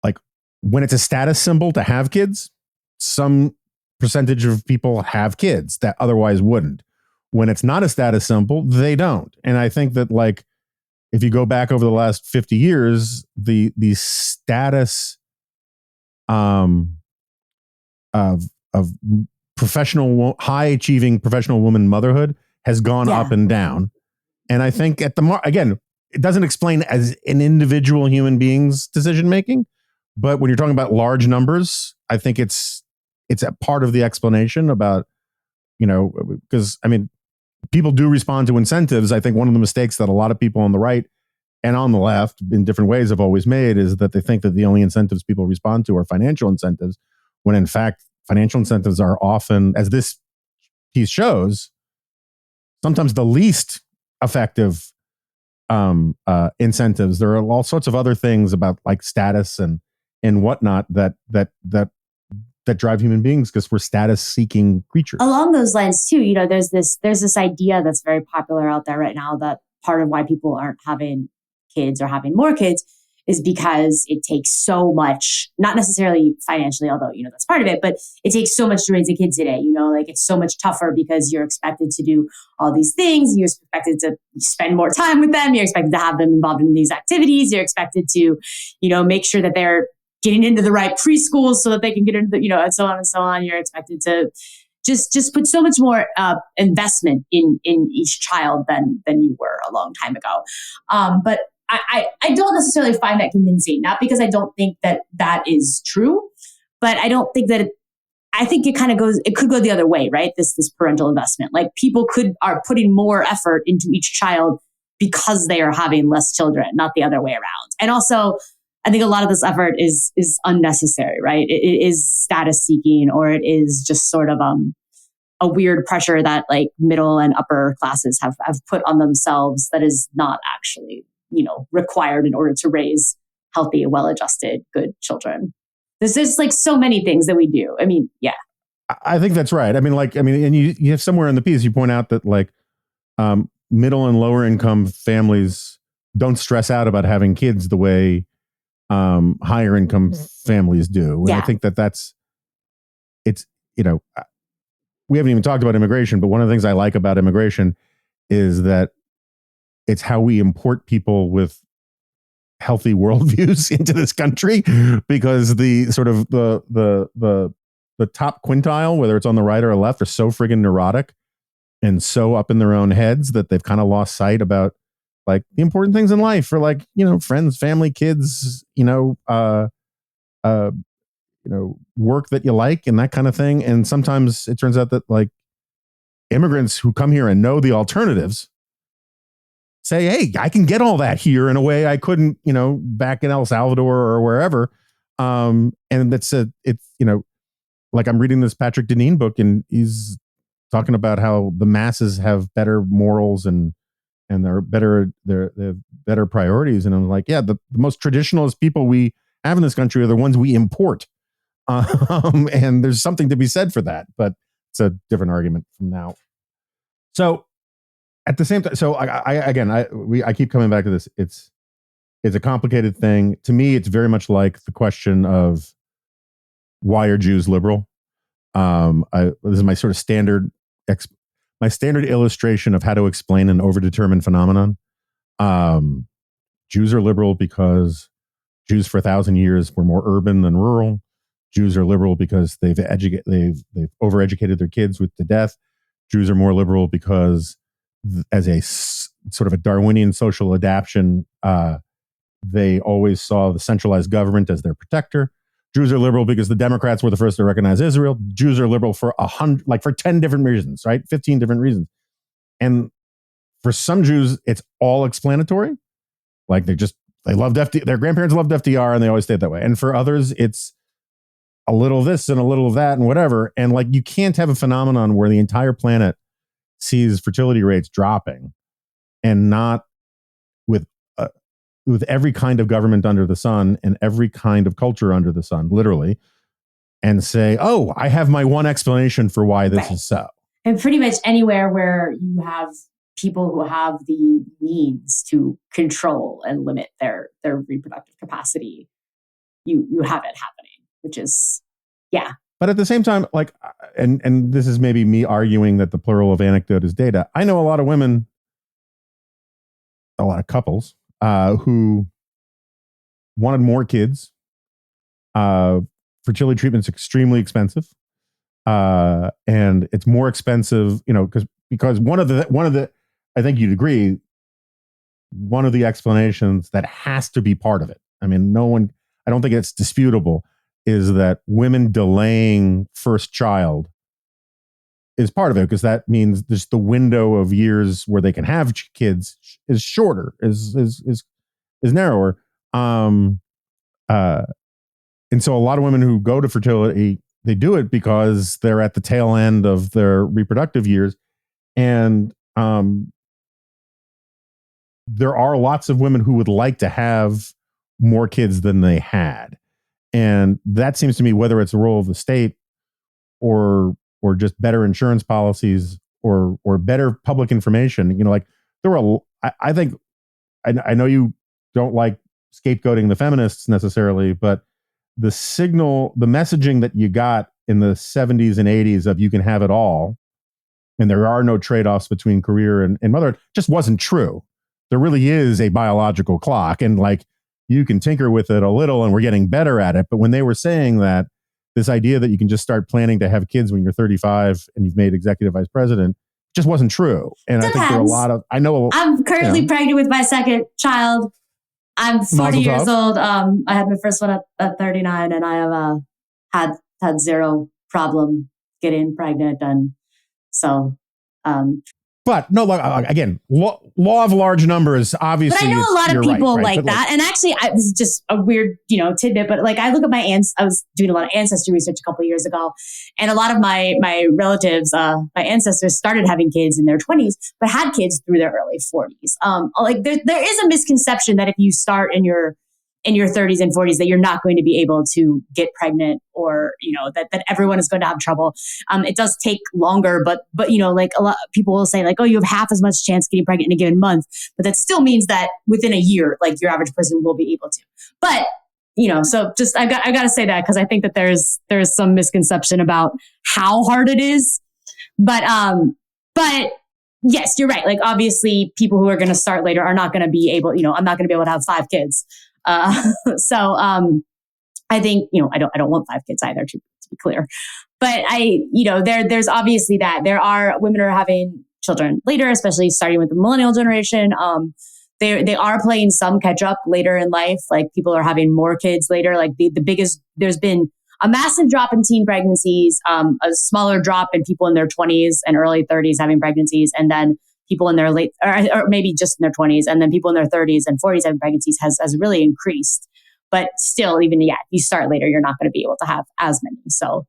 like when it's a status symbol to have kids, some percentage of people have kids that otherwise wouldn't. When it's not a status symbol, they don't. And I think that, like, if you go back over the last 50 years, the status of professional, high achieving professional woman motherhood has gone up and down. And I think again, it doesn't explain as an individual human being's decision making, but when you're talking about large numbers, I think it's a part of the explanation about, because I mean, people do respond to incentives. I think one of the mistakes that a lot of people on the right and on the left in different ways have always made is that they think that the only incentives people respond to are financial incentives, when in fact, financial incentives are often, as this piece shows, sometimes the least effective incentives. There are all sorts of other things about like status and whatnot that drive human beings, because we're status seeking creatures. Along those lines too, there's this idea that's very popular out there right now that part of why people aren't having kids or having more kids is because it takes so much, not necessarily financially, although, that's part of it, but it takes so much to raise a kid today, like it's so much tougher because you're expected to do all these things. You're expected to spend more time with them. You're expected to have them involved in these activities. You're expected to, make sure that they're getting into the right preschools so that they can get into the, and so on and so on. You're expected to just put so much more investment in each child than you were a long time ago. But I don't necessarily find that convincing, not because I don't think that is true, but I don't think that I think it could go the other way, right? This parental investment, like people are putting more effort into each child because they are having less children, not the other way around. And also, I think a lot of this effort is unnecessary, right? It is status seeking, or it is just sort of a weird pressure that like middle and upper classes have put on themselves that is not actually, required in order to raise healthy, well-adjusted, good children. There's just like so many things that we do. I mean, yeah. I think that's right. And you have somewhere in the piece, you point out that like middle and lower income families don't stress out about having kids the way higher income families do. And I think we haven't even talked about immigration, but one of the things I like about immigration is that it's how we import people with healthy worldviews into this country, because the sort of the top quintile, whether it's on the right or left, are so friggin' neurotic and so up in their own heads that they've kind of lost sight about like the important things in life, for like, friends, family, kids, work that you like and that kind of thing. And sometimes it turns out that like immigrants who come here and know the alternatives say, hey, I can get all that here in a way I couldn't, back in El Salvador or wherever. And it's like I'm reading this Patrick Deneen book, and he's talking about how the masses have better morals and they're better priorities. And I'm like, yeah, the most traditionalist people we have in this country are the ones we import. And there's something to be said for that, but it's a different argument from now. So at the same time, so I keep coming back to this. It's a complicated thing. To me, it's very much like the question of why are Jews liberal? This is my sort of standard illustration of how to explain an overdetermined phenomenon. Jews are liberal because Jews for 1,000 years were more urban than rural. Jews are liberal because they've overeducated their kids to death. Jews are more liberal because, as a sort of a Darwinian social adaptation, they always saw the centralized government as their protector. Jews are liberal because the Democrats were the first to recognize Israel. Jews are liberal for 10 different reasons, right? 15 different reasons. And for some Jews, it's all explanatory. Like they loved their grandparents loved FDR and they always stayed that way. And for others, it's a little of this and a little of that and whatever. And like, you can't have a phenomenon where the entire planet sees fertility rates dropping and not with every kind of government under the sun and every kind of culture under the sun, literally, and say, oh, I have my one explanation for why this is so. And pretty much anywhere where you have people who have the means to control and limit their reproductive capacity, you have it happening, which is, yeah. But at the same time, like, and this is maybe me arguing that the plural of anecdote is data. I know a lot of women, a lot of couples who wanted more kids. Fertility treatment's extremely expensive. And it's more expensive, because one of the, I think you'd agree, one of the explanations that has to be part of it. I mean, I don't think it's disputable, is that women delaying first child is part of it, because that means just the window of years where they can have kids is shorter, is narrower. And so a lot of women who go to fertility, they do it because they're at the tail end of their reproductive years. And there are lots of women who would like to have more kids than they had. And that seems to me, whether it's the role of the state or just better insurance policies or better public information, like there were, I think, I know you don't like scapegoating the feminists necessarily, but the messaging that you got in the 70s and 80s of you can have it all, and there are no trade-offs between career and motherhood, just wasn't true. There really is a biological clock, and like you can tinker with it a little, and we're getting better at it. But when they were saying that, this idea that you can just start planning to have kids when you're 35 and you've made executive vice president just wasn't true. And I think there are a lot of, I'm currently pregnant with my second child. I'm 40 years old. I had my first one at 39, and I have had zero problem getting pregnant. And so, but no, again, law of large numbers, obviously. But I know a lot of people right, like that. And actually, this is just a weird, tidbit, but like I look at I was doing a lot of ancestry research a couple of years ago, and a lot of my relatives, my ancestors started having kids in their 20s, but had kids through their early 40s. Like there is a misconception that if you start in your 30s and 40s that you're not going to be able to get pregnant, or that everyone is going to have trouble. It does take longer, but like a lot of people will say like, oh, you have half as much chance getting pregnant in a given month, but that still means that within a year, like your average person will be able to. But so just I got to say that, because I think that there's some misconception about how hard it is, but yes, you're right. Like obviously, people who are going to start later are not going to be able. I'm not going to be able to have 5 kids. So I think, I don't want 5 kids either, to be clear, but there's obviously that there are women who are having children later, especially starting with the millennial generation. They are playing some catch up later in life. Like people are having more kids later. Like the biggest, there's been a massive drop in teen pregnancies, a smaller drop in people in their 20s and early 30s having pregnancies. And then people in their late, or maybe just in their 20s, and then people in their 30s and 40s having pregnancies has really increased. But still, even if you start later, you're not going to be able to have as many. So,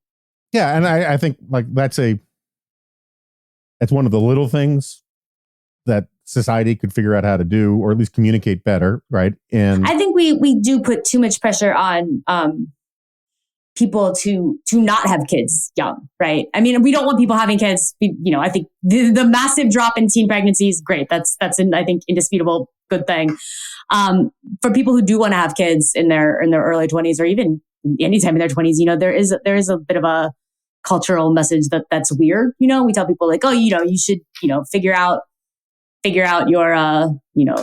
yeah, and I think like that's one of the little things that society could figure out how to do, or at least communicate better, right? And I think we do put too much pressure on people to not have kids young, right? I mean, we don't want people having kids. I think the massive drop in teen pregnancies, great. That's I think indisputable good thing. For people who do want to have kids in their early 20s, or even anytime in their 20s, there is a bit of a cultural message that's weird. We tell people like, oh, you should figure out your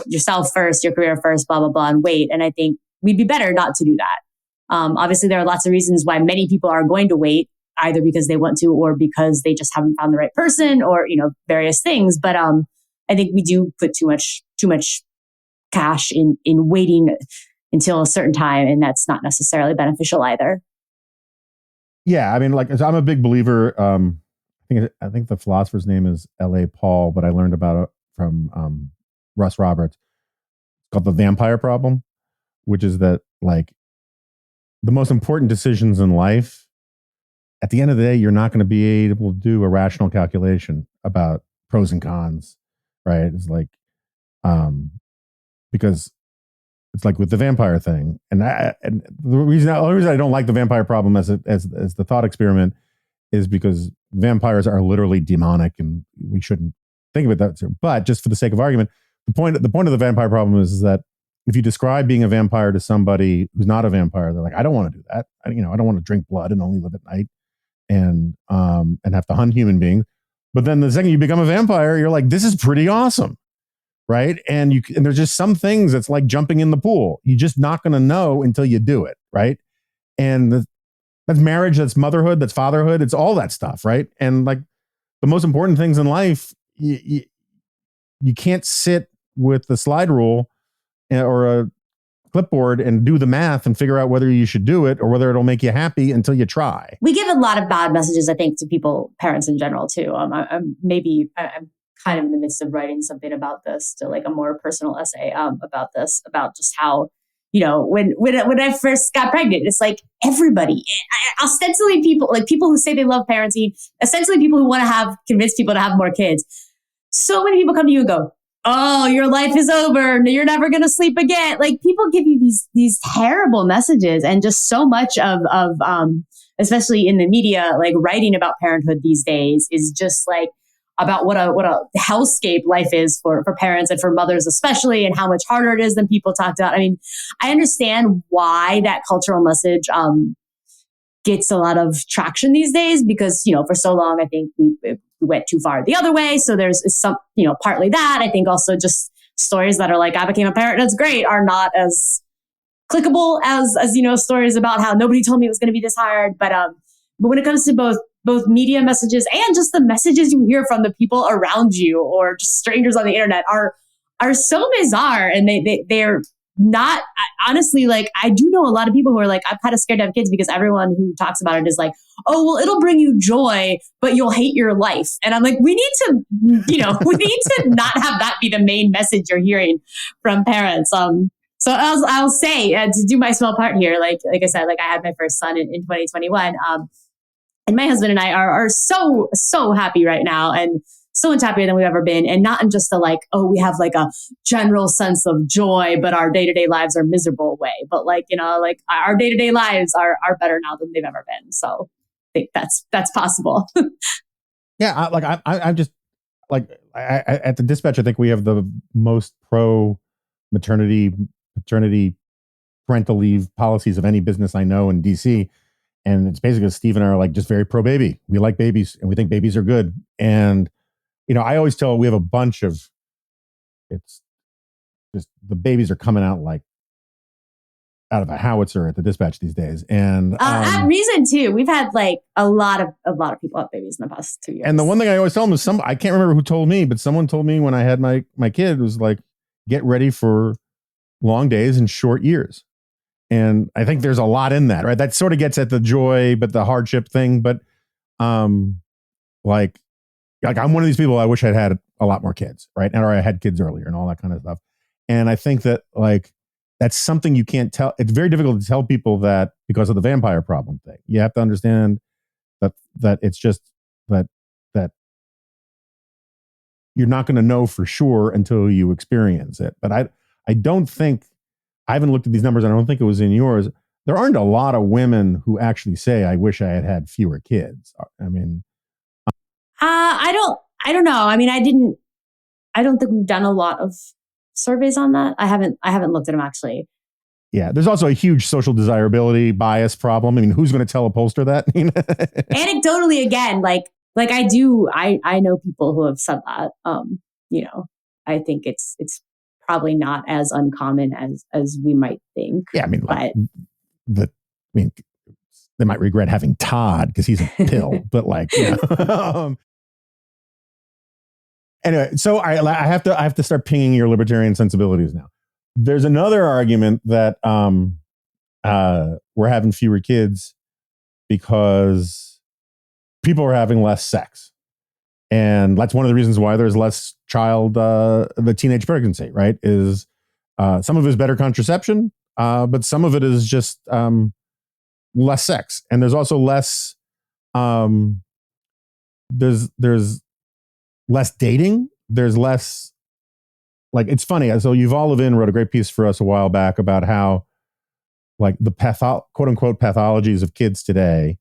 yourself first, your career first, blah blah blah, and wait. And I think we'd be better not to do that. Obviously, there are lots of reasons why many people are going to wait, either because they want to or because they just haven't found the right person, or various things. But I think we do put too much cash in waiting until a certain time, and that's not necessarily beneficial either. Yeah, I mean, like I'm a big believer. I think the philosopher's name is L.A. Paul, but I learned about it from Russ Roberts. called the vampire problem, which is that like the most important decisions in life, at the end of the day, you're not going to be able to do a rational calculation about pros and cons, right? It's like, because it's like with the vampire thing, and the only reason I don't like the vampire problem as the thought experiment is because vampires are literally demonic, and we shouldn't think of it that way. But just for the sake of argument, the point of the vampire problem is that if you describe being a vampire to somebody who's not a vampire, they're like, I don't want to do that. I don't want to drink blood and only live at night and have to hunt human beings. But then the second you become a vampire, you're like, this is pretty awesome, right? And there's just some things that's like jumping in the pool. You're just not going to know until you do it, right? And that's marriage, that's motherhood, that's fatherhood, it's all that stuff, right? And like the most important things in life, you can't sit with the slide rule or a clipboard and do the math and figure out whether you should do it or whether it'll make you happy until you try. We give a lot of bad messages, I think, to people, parents in general, too. I'm kind of in the midst of writing something about this, to like a more personal essay about this, about just how, when I first got pregnant, it's like everybody, ostensibly people who say they love parenting, essentially people who want to convince people to have more kids. So many people come to you and go, oh, your life is over. You're never going to sleep again. Like people give you these terrible messages, and just so much of especially in the media, like writing about parenthood these days is just like about what a hellscape life is for parents and for mothers especially, and how much harder it is than people talked about. I mean, I understand why that cultural message gets a lot of traction these days, because, for so long, I think we went too far the other way. So there's some, partly that. I think also just stories that are like, I became a parent, that's great, are not as clickable as stories about how nobody told me it was going to be this hard. But when it comes to both media messages and just the messages you hear from the people around you or just strangers on the internet are so bizarre, and they're not, honestly, like I do know a lot of people who are like, I'm kind of scared to have kids because everyone who talks about it is like, oh, well, it'll bring you joy, but you'll hate your life. And I'm like, we need to, we need to not have that be the main message you're hearing from parents. So I'll say, to do my small part here, like I said, like I had my first son in 2021. And my husband and I are so, so happy right now, and so much happier than we've ever been. And not in just a like, oh, we have like a general sense of joy, but our day-to-day lives are miserable way. But like, like our day-to-day lives are better now than they've ever been. So I think that's possible. Yeah. I'm just like, at the Dispatch, I think we have the most pro-maternity, paternity, parental leave policies of any business I know in DC. And it's basically Steve and I are like just very pro-baby. We like babies and we think babies are good. And I always tell, we have a bunch of, it's just the babies are coming out like out of a howitzer at the Dispatch these days. And at Reason too, we've had like a lot of people have babies in the past 2 years. And the one thing I always tell them is I can't remember who told me, but someone told me when I had my kid, was like, get ready for long days and short years. And I think there's a lot in that, right? That sort of gets at the joy, but the hardship thing. But like I'm one of these people, I wish I'd had a lot more kids, right? Or I had kids earlier and all that kind of stuff. And I think that like, that's something you can't tell. It's very difficult to tell people that because of the vampire problem thing. You have to understand that it's just that you're not going to know for sure until you experience it. But I don't think, I haven't looked at these numbers, and I don't think it was in yours. There aren't a lot of women who actually say, I wish I had fewer kids. I mean, I don't know. I mean, I don't think we've done a lot of surveys on that. I haven't looked at them actually. Yeah. There's also a huge social desirability bias problem. I mean, who's going to tell a pollster that? Anecdotally, again, like I know people who have said that, I think it's probably not as uncommon as we might think. Yeah. I mean, they might regret having Todd because he's a pill, but like, anyway, so I have to start pinging your libertarian sensibilities now. There's another argument that we're having fewer kids because people are having less sex, and that's one of the reasons why there's less the teenage pregnancy, right? Is Some of it is better contraception, but some of it is just less sex, and there's also less. There's less dating. There's less. Like, it's funny. So Yuval Levin wrote a great piece for us a while back about how, like, the quote unquote pathologies of kids today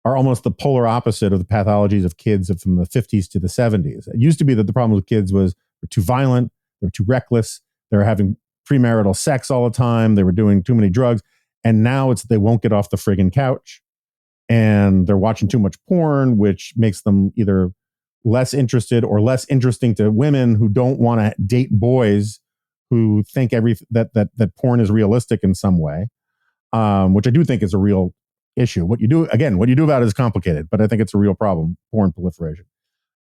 are almost the polar opposite of the pathologies of kids from the 50s to the 70s. It used to be that the problem with kids was they're too violent, they're too reckless, they're having premarital sex all the time, they were doing too many drugs, and now it's they won't get off the friggin' couch, and they're watching too much porn, which makes them either less interested or less interesting to women who don't want to date boys who think that porn is realistic in some way, which I do think is a real issue. What you do about it is complicated, but I think it's a real problem, porn proliferation.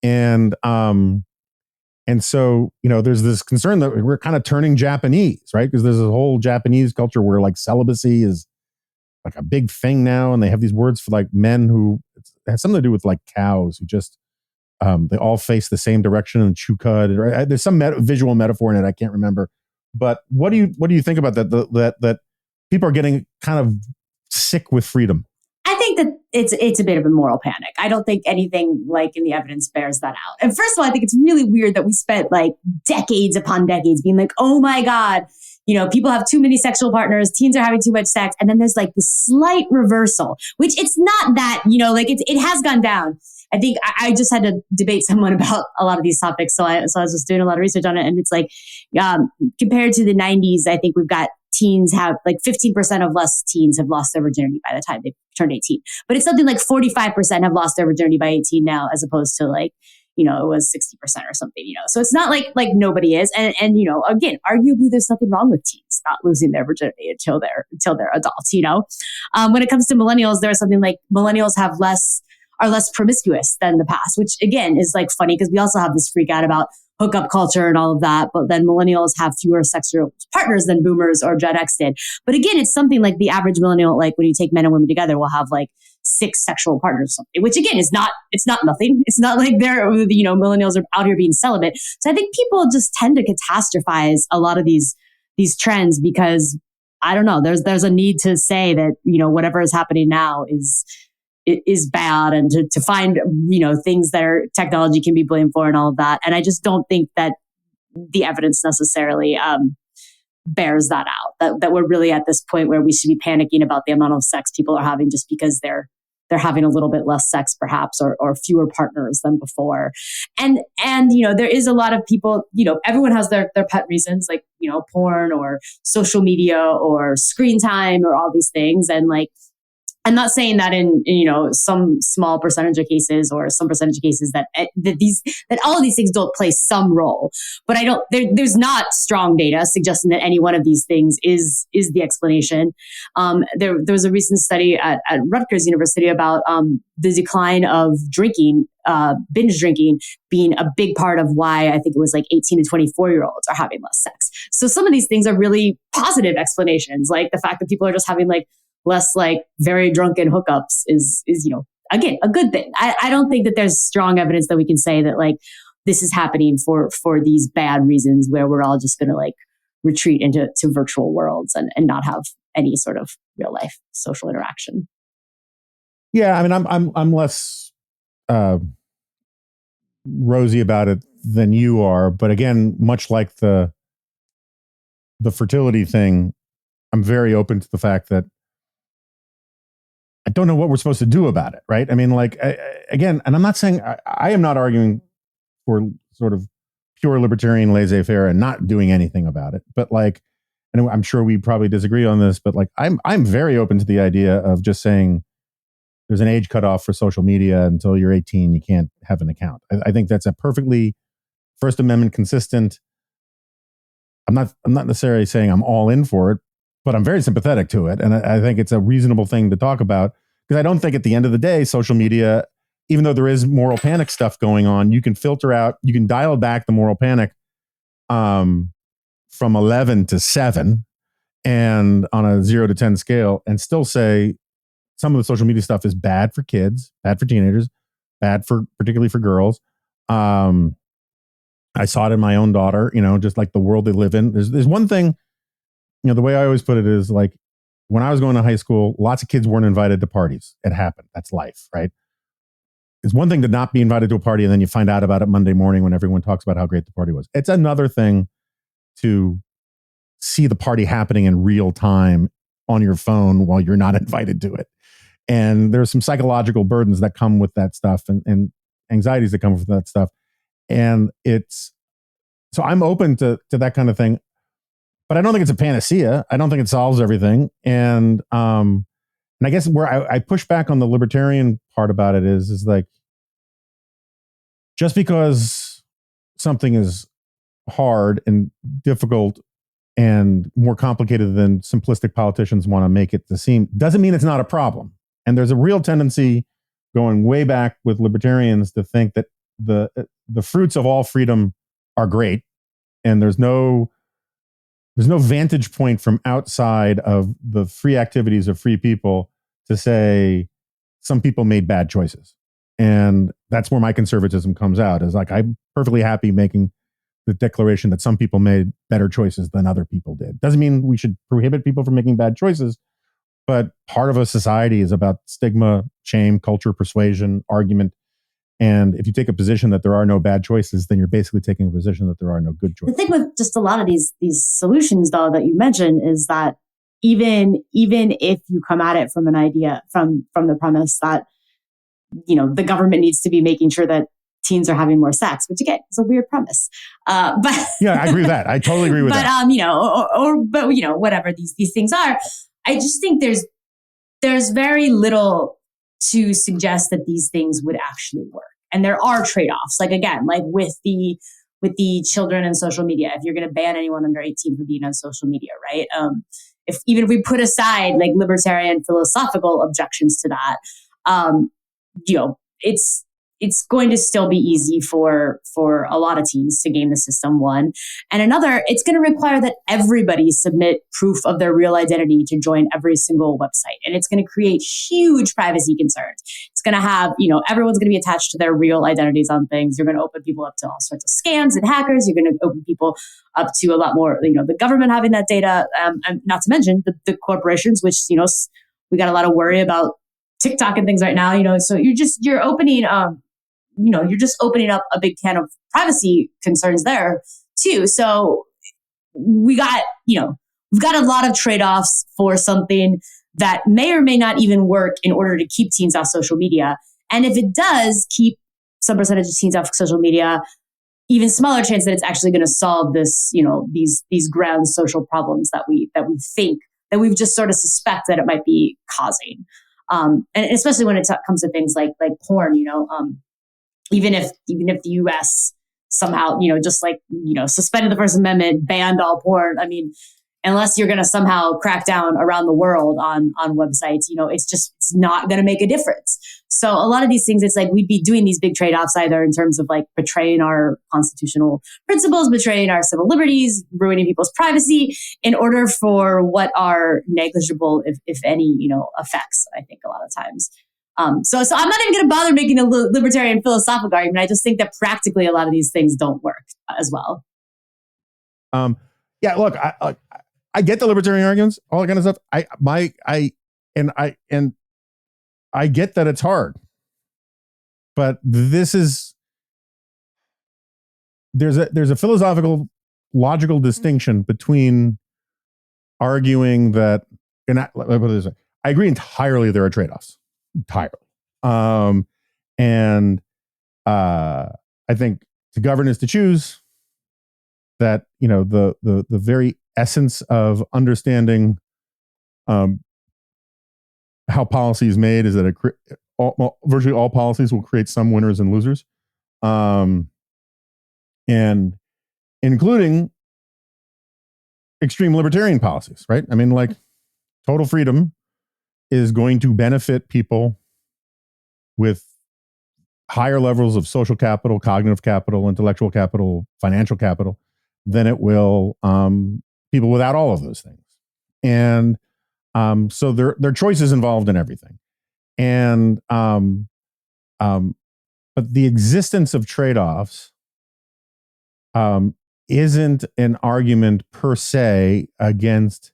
And so, there's this concern that we're kind of turning Japanese, right? Because there's a whole Japanese culture where like celibacy is like a big thing now. And they have these words for like men who it has something to do with like cows who just, they all face the same direction and chew cud. Right? There's some visual metaphor in it. I can't remember. But what do you think about that? That people are getting kind of sick with freedom. I think that it's a bit of a moral panic. I don't think anything like in the evidence bears that out. And first of all, I think it's really weird that we spent like decades upon decades being like, oh my God, people have too many sexual partners, teens are having too much sex. And then there's like this slight reversal, which it's not that, like it has gone down. I think I just had to debate someone about a lot of these topics. So I was just doing a lot of research on it. And it's like, compared to the 90s, I think we've got teens have like 15% of less teens have lost their virginity by the time they turned 18. But it's something like 45% have lost their virginity by 18 now, as opposed to like, it was 60% or something, So it's not like nobody is. And again, arguably there's nothing wrong with teens not losing their virginity until they're adults, When it comes to millennials, there's something like millennials are less promiscuous than the past, which again is like funny because we also have this freak out about hookup culture and all of that. But then millennials have fewer sexual partners than boomers or Gen X did. But again, it's something like the average millennial, like when you take men and women together, will have like 6 sexual partners or something, which again it's not nothing. It's not like they're, millennials are out here being celibate. So I think people just tend to catastrophize a lot of these trends because I don't know, there's a need to say that, whatever is happening now is bad, and to find, things that are technology can be blamed for and all of that. And I just don't think that the evidence necessarily bears that out, that we're really at this point where we should be panicking about the amount of sex people are having just because they're having a little bit less sex perhaps, or fewer partners than before. And there is a lot of people, everyone has their pet reasons, like, porn or social media or screen time or all these things. And like, I'm not saying that in some small percentage of cases or some percentage of cases that all of these things don't play some role, but there's not strong data suggesting that any one of these things is the explanation. There was a recent study at Rutgers University about the decline of drinking, binge drinking being a big part of why I think it was like 18 to 24-year-olds are having less sex. So some of these things are really positive explanations, like the fact that people are just having like less like very drunken hookups is again a good thing. I don't think that there's strong evidence that we can say that like this is happening for these bad reasons where we're all just going to like retreat into virtual worlds and not have any sort of real life social interaction. Yeah, I mean, I'm less rosy about it than you are, but again, much like the fertility thing, I'm very open to the fact that I don't know what we're supposed to do about it, right? I mean, like, again, and I'm not saying, I am not arguing for sort of pure libertarian laissez-faire and not doing anything about it. But like, and I'm sure we probably disagree on this, but like, I'm very open to the idea of just saying there's an age cutoff for social media. Until you're 18, you can't have an account. I think that's a perfectly First Amendment consistent. I'm not necessarily saying I'm all in for it, but I'm very sympathetic to it. And I think it's a reasonable thing to talk about, because I don't think at the end of the day, social media, even though there is moral panic stuff going on, you can filter out, you can dial back the moral panic from 11 to 7 and on a 0 to 10 scale, and still say some of the social media stuff is bad for kids, bad for teenagers, bad for particularly for girls. I saw it in my own daughter, just like the world they live in. There's one thing, the way I always put it is like, when I was going to high school, lots of kids weren't invited to parties. It happened. That's life, right? It's one thing to not be invited to a party and then you find out about it Monday morning when everyone talks about how great the party was. It's another thing to see the party happening in real time on your phone while you're not invited to it. And there's some psychological burdens that come with that stuff and anxieties that come with that stuff. And so I'm open to that kind of thing, but I don't think it's a panacea. I don't think it solves everything. And I guess where I push back on the libertarian part about it is like, just because something is hard and difficult and more complicated than simplistic politicians want to make it to seem, doesn't mean it's not a problem. And there's a real tendency going way back with libertarians to think that the fruits of all freedom are great, and there's no vantage point from outside of the free activities of free people to say some people made bad choices. And that's where my conservatism comes out, is like, I'm perfectly happy making the declaration that some people made better choices than other people did. Doesn't mean we should prohibit people from making bad choices, but part of a society is about stigma, shame, culture, persuasion, argument. And if you take a position that there are no bad choices, then you're basically taking a position that there are no good choices. The thing with just a lot of these solutions, though, that you mentioned is that even if you come at it from an idea, from the premise that, the government needs to be making sure that teens are having more sex, which again is a weird premise. But yeah, I agree with that. I totally agree with that. But whatever these things are, I just think there's very little to suggest that these things would actually work. And there are trade-offs. Like, again, like with the children and social media, if you're going to ban anyone under 18 from being on social media, right? If we put aside like libertarian philosophical objections to that, it's going to still be easy for a lot of teens to game the system, one. And another, it's going to require that everybody submit proof of their real identity to join every single website. And it's going to create huge privacy concerns. It's going to have, everyone's going to be attached to their real identities on things. You're going to open people up to all sorts of scams and hackers. You're going to open people up to a lot more, the government having that data. And not to mention the corporations, which, we got a lot of worry about TikTok and things right now, so you're opening, you're just opening up a big can of privacy concerns there too. So we've got a lot of trade-offs for something that may or may not even work in order to keep teens off social media. And if it does keep some percentage of teens off social media, even smaller chance that it's actually going to solve this, these ground social problems that we think that we've just sort of suspect that it might be causing. And especially when it comes to things like porn, even if the U.S. somehow, suspended the First Amendment, banned all porn. I mean, unless you're going to somehow crack down around the world on websites, it's not going to make a difference. So a lot of these things, it's like we'd be doing these big trade-offs either in terms of like betraying our constitutional principles, betraying our civil liberties, ruining people's privacy in order for what are negligible, if any, effects, I think a lot of times. So I'm not even going to bother making a libertarian philosophical argument. I just think that practically a lot of these things don't work as well. Yeah, look, I get the libertarian arguments, all that kind of stuff. I get that it's hard, but there's a philosophical, logical distinction between arguing that, and I agree entirely there are trade-offs, entirely, and I think to govern is to choose. That the very essence of understanding how policy is made is that virtually all policies will create some winners and losers, and including extreme libertarian policies, right? I mean, like total freedom is going to benefit people with higher levels of social capital, cognitive capital, intellectual capital, financial capital than it will people without all of those things. And so there are choices involved in everything. And but the existence of trade-offs isn't an argument per se against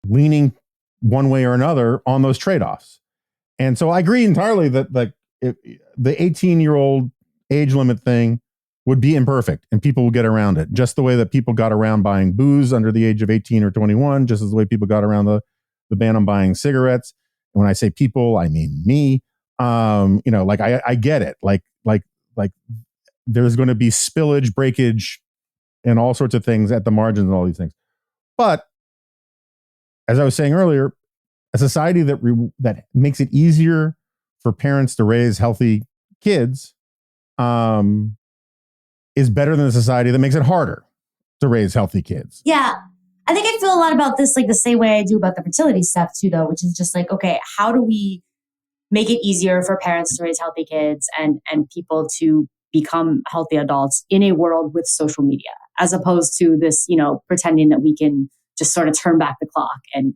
leaning one way or another on those trade-offs. And so I agree entirely that like the 18-year-old age limit thing would be imperfect and people would get around it, just the way that people got around buying booze under the age of 18 or 21, just as the way people got around the ban on buying cigarettes. And when I say people, I mean me. Like I get it. Like there's going to be spillage, breakage, and all sorts of things at the margins and all these things. But as I was saying earlier, a society that makes it easier for parents to raise healthy kids is better than a society that makes it harder to raise healthy kids. Yeah. I think I feel a lot about this like the same way I do about the fertility stuff too, though, which is just like, okay, how do we make it easier for parents to raise healthy kids and people to become healthy adults in a world with social media, as opposed to this, pretending that we can just sort of turn back the clock and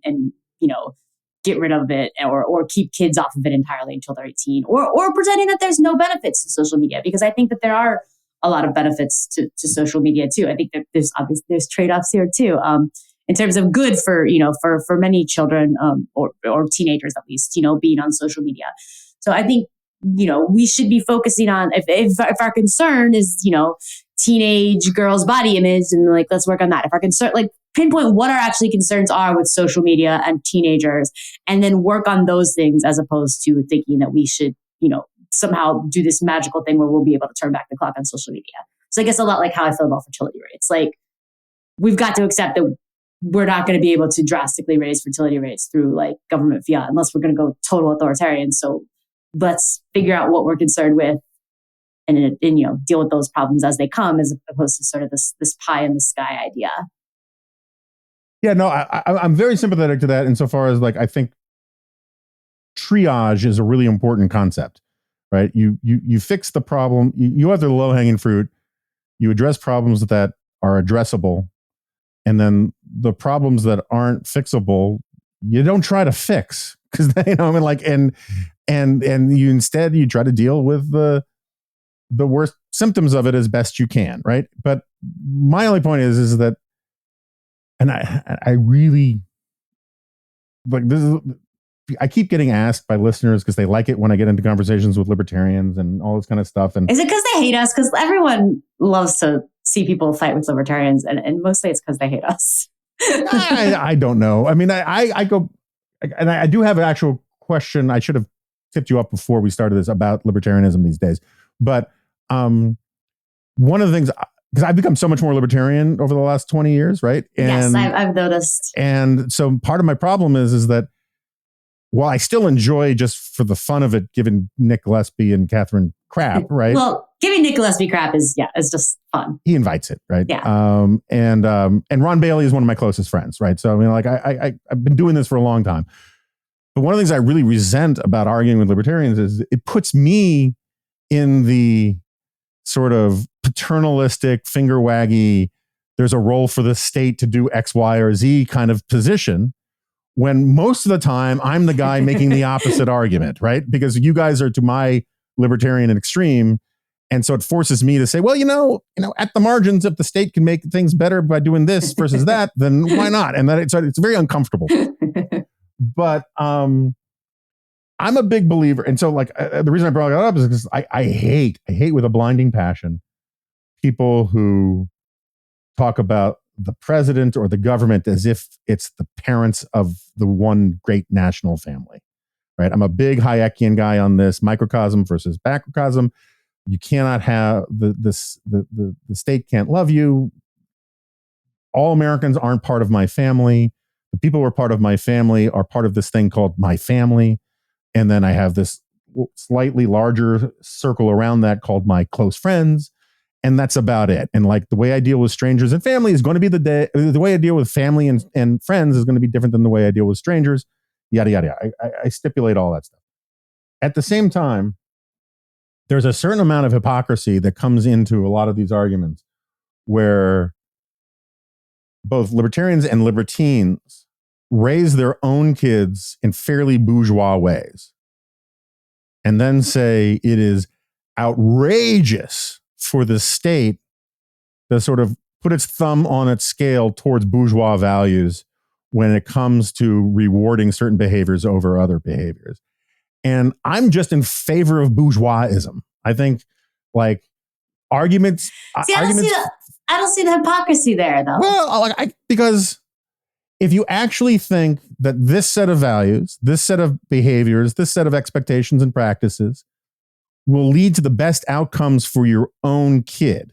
get rid of it or keep kids off of it entirely until they're 18 or pretending that there's no benefits to social media, because I think that there are a lot of benefits to social media too. I think that there's trade-offs here too, in terms of good for many children or teenagers at least, being on social media. So I think we should be focusing on if our concern is teenage girls' body image, and like let's work on that. If our concern, like pinpoint what our actually concerns are with social media and teenagers, and then work on those things as opposed to thinking that we should somehow do this magical thing where we'll be able to turn back the clock on social media. So I guess a lot like how I feel about fertility rates. Like we've got to accept that we're not going to be able to drastically raise fertility rates through like government fiat unless we're going to go total authoritarian. So let's figure out what we're concerned with and deal with those problems as they come, as opposed to sort of this pie in the sky idea. Yeah, no, I'm very sympathetic to that insofar as like I think triage is a really important concept, right? You fix the problem, you have the low-hanging fruit, you address problems that are addressable, and then the problems that aren't fixable, you don't try to fix because and you try to deal with the worst symptoms of it as best you can, right? But my only point is that, and I really like this is, I keep getting asked by listeners because they like it when I get into conversations with libertarians and all this kind of stuff. And is it because they hate us? Because everyone loves to see people fight with libertarians, and mostly it's because they hate us. I don't know. I mean, I go, and I do have an actual question. I should have tipped you up before we started this about libertarianism these days. But one of the things, because I've become so much more libertarian over the last 20 years, right? And, yes, I've noticed. And so part of my problem is that while I still enjoy just for the fun of it, giving Nick Gillespie and Catherine crap, right? Well, giving Nick Gillespie crap is just fun. He invites it, right? Yeah. And Ron Bailey is one of my closest friends, right? So I mean, like I've been doing this for a long time. But one of the things I really resent about arguing with libertarians is it puts me in the sort of paternalistic, finger waggy, there's a role for the state to do X, Y, or Z kind of position, when most of the time I'm the guy making the opposite argument, right? Because you guys are to my libertarian and extreme. And so it forces me to say, well, at the margins, if the state can make things better by doing this versus that, then why not? And that it's very uncomfortable. But I'm a big believer. And so like the reason I brought it up is because I hate with a blinding passion people who talk about the president or the government as if it's the parents of the one great national family, right? I'm a big Hayekian guy on this, microcosm versus macrocosm. You cannot have the state can't love you. All Americans aren't part of my family. The people who are part of my family are part of this thing called my family. And then I have this slightly larger circle around that called my close friends. And that's about it. And like the way I deal with strangers and family is going to be the way I deal with family and friends is going to be different than the way I deal with strangers, yada, yada, yada. I stipulate all that stuff. At the same time, there's a certain amount of hypocrisy that comes into a lot of these arguments where both libertarians and libertines raise their own kids in fairly bourgeois ways and then say it is outrageous for the state to sort of put its thumb on its scale towards bourgeois values when it comes to rewarding certain behaviors over other behaviors. And I'm just in favor of bourgeoisism. I think like arguments. See, I don't see the hypocrisy there, though. Well, because if you actually think that this set of values, this set of behaviors, this set of expectations and practices will lead to the best outcomes for your own kid,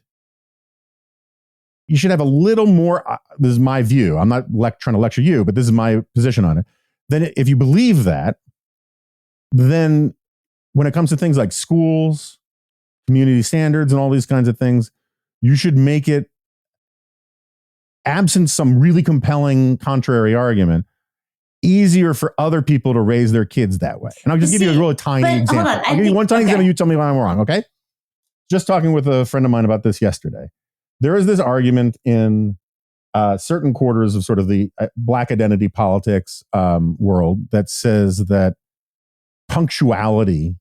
you should have a little more. This is my view. I'm not trying to lecture you, but this is my position on it. Then if you believe that, then when it comes to things like schools, community standards, and all these kinds of things, you should make it, absent some really compelling contrary argument, easier for other people to raise their kids that way. And I'll just give you a really tiny example. I'll give you one tiny example. You tell me why I'm wrong, okay? Just talking with a friend of mine about this yesterday. There is this argument in certain quarters of sort of the Black identity politics world that says that punctuality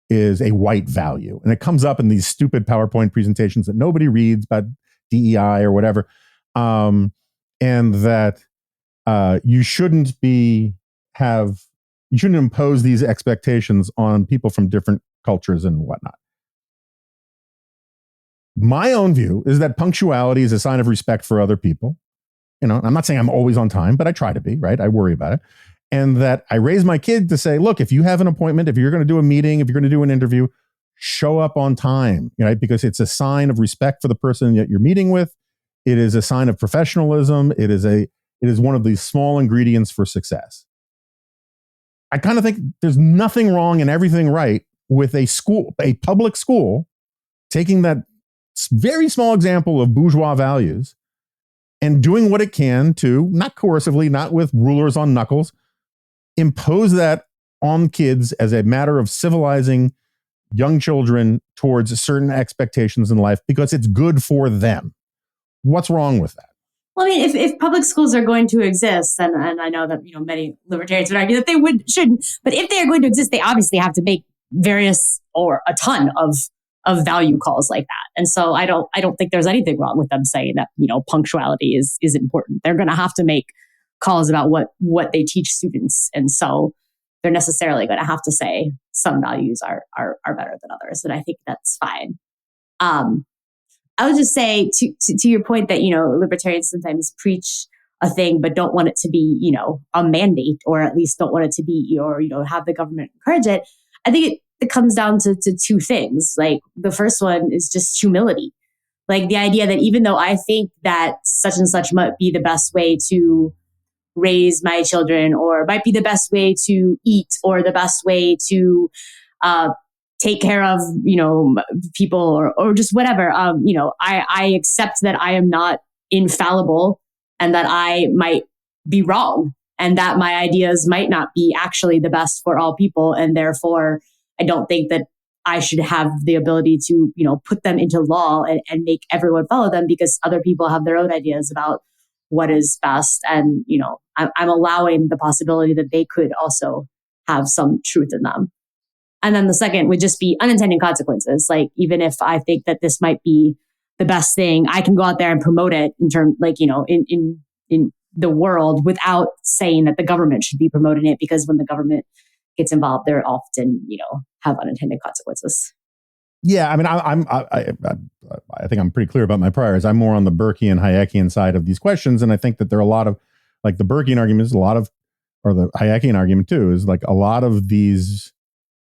is a white value. And it comes up in these stupid PowerPoint presentations that nobody reads about DEI or whatever. And that you shouldn't impose these expectations on people from different cultures and whatnot. My own view is that punctuality is a sign of respect for other people. You know, I'm not saying I'm always on time, but I try to be, right? I worry about it. And that I raise my kid to say, look, if you have an appointment, if you're going to do a meeting, if you're going to do an interview, show up on time, right? Because it's a sign of respect for the person that you're meeting with. It is a sign of professionalism. It is one of these small ingredients for success. I kind of think there's nothing wrong and everything right with a public school, taking that very small example of bourgeois values and doing what it can to, not coercively, not with rulers on knuckles, impose that on kids as a matter of civilizing young children towards certain expectations in life because it's good for them. What's wrong with that? Well, I mean, if public schools are going to exist, and I know that many libertarians would argue that they shouldn't, but if they are going to exist, they obviously have to make various or a ton of value calls like that. And so I don't think there's anything wrong with them saying that punctuality is important. They're going to have to make calls about what they teach students, and so they're necessarily going to have to say some values are better than others, and I think that's fine. I would just say to your point that, libertarians sometimes preach a thing, but don't want it to be, a mandate, or at least don't want it to be, or, have the government encourage it. I think it comes down to two things. Like the first one is just humility. Like the idea that even though I think that such and such might be the best way to raise my children, or might be the best way to eat, or the best way to, take care of, people or just whatever. I accept that I am not infallible and that I might be wrong and that my ideas might not be actually the best for all people. And therefore, I don't think that I should have the ability to, put them into law and make everyone follow them because other people have their own ideas about what is best. And, I'm allowing the possibility that they could also have some truth in them. And then the second would just be unintended consequences. Like, even if I think that this might be the best thing, I can go out there and promote it in the world without saying that the government should be promoting it, because when the government gets involved, they're often, have unintended consequences. Yeah. I mean, I think I'm pretty clear about my priors. I'm more on the Burkean, Hayekian side of these questions. And I think that there are a lot of, like the Burkean argument is or the Hayekian argument too, is like a lot of these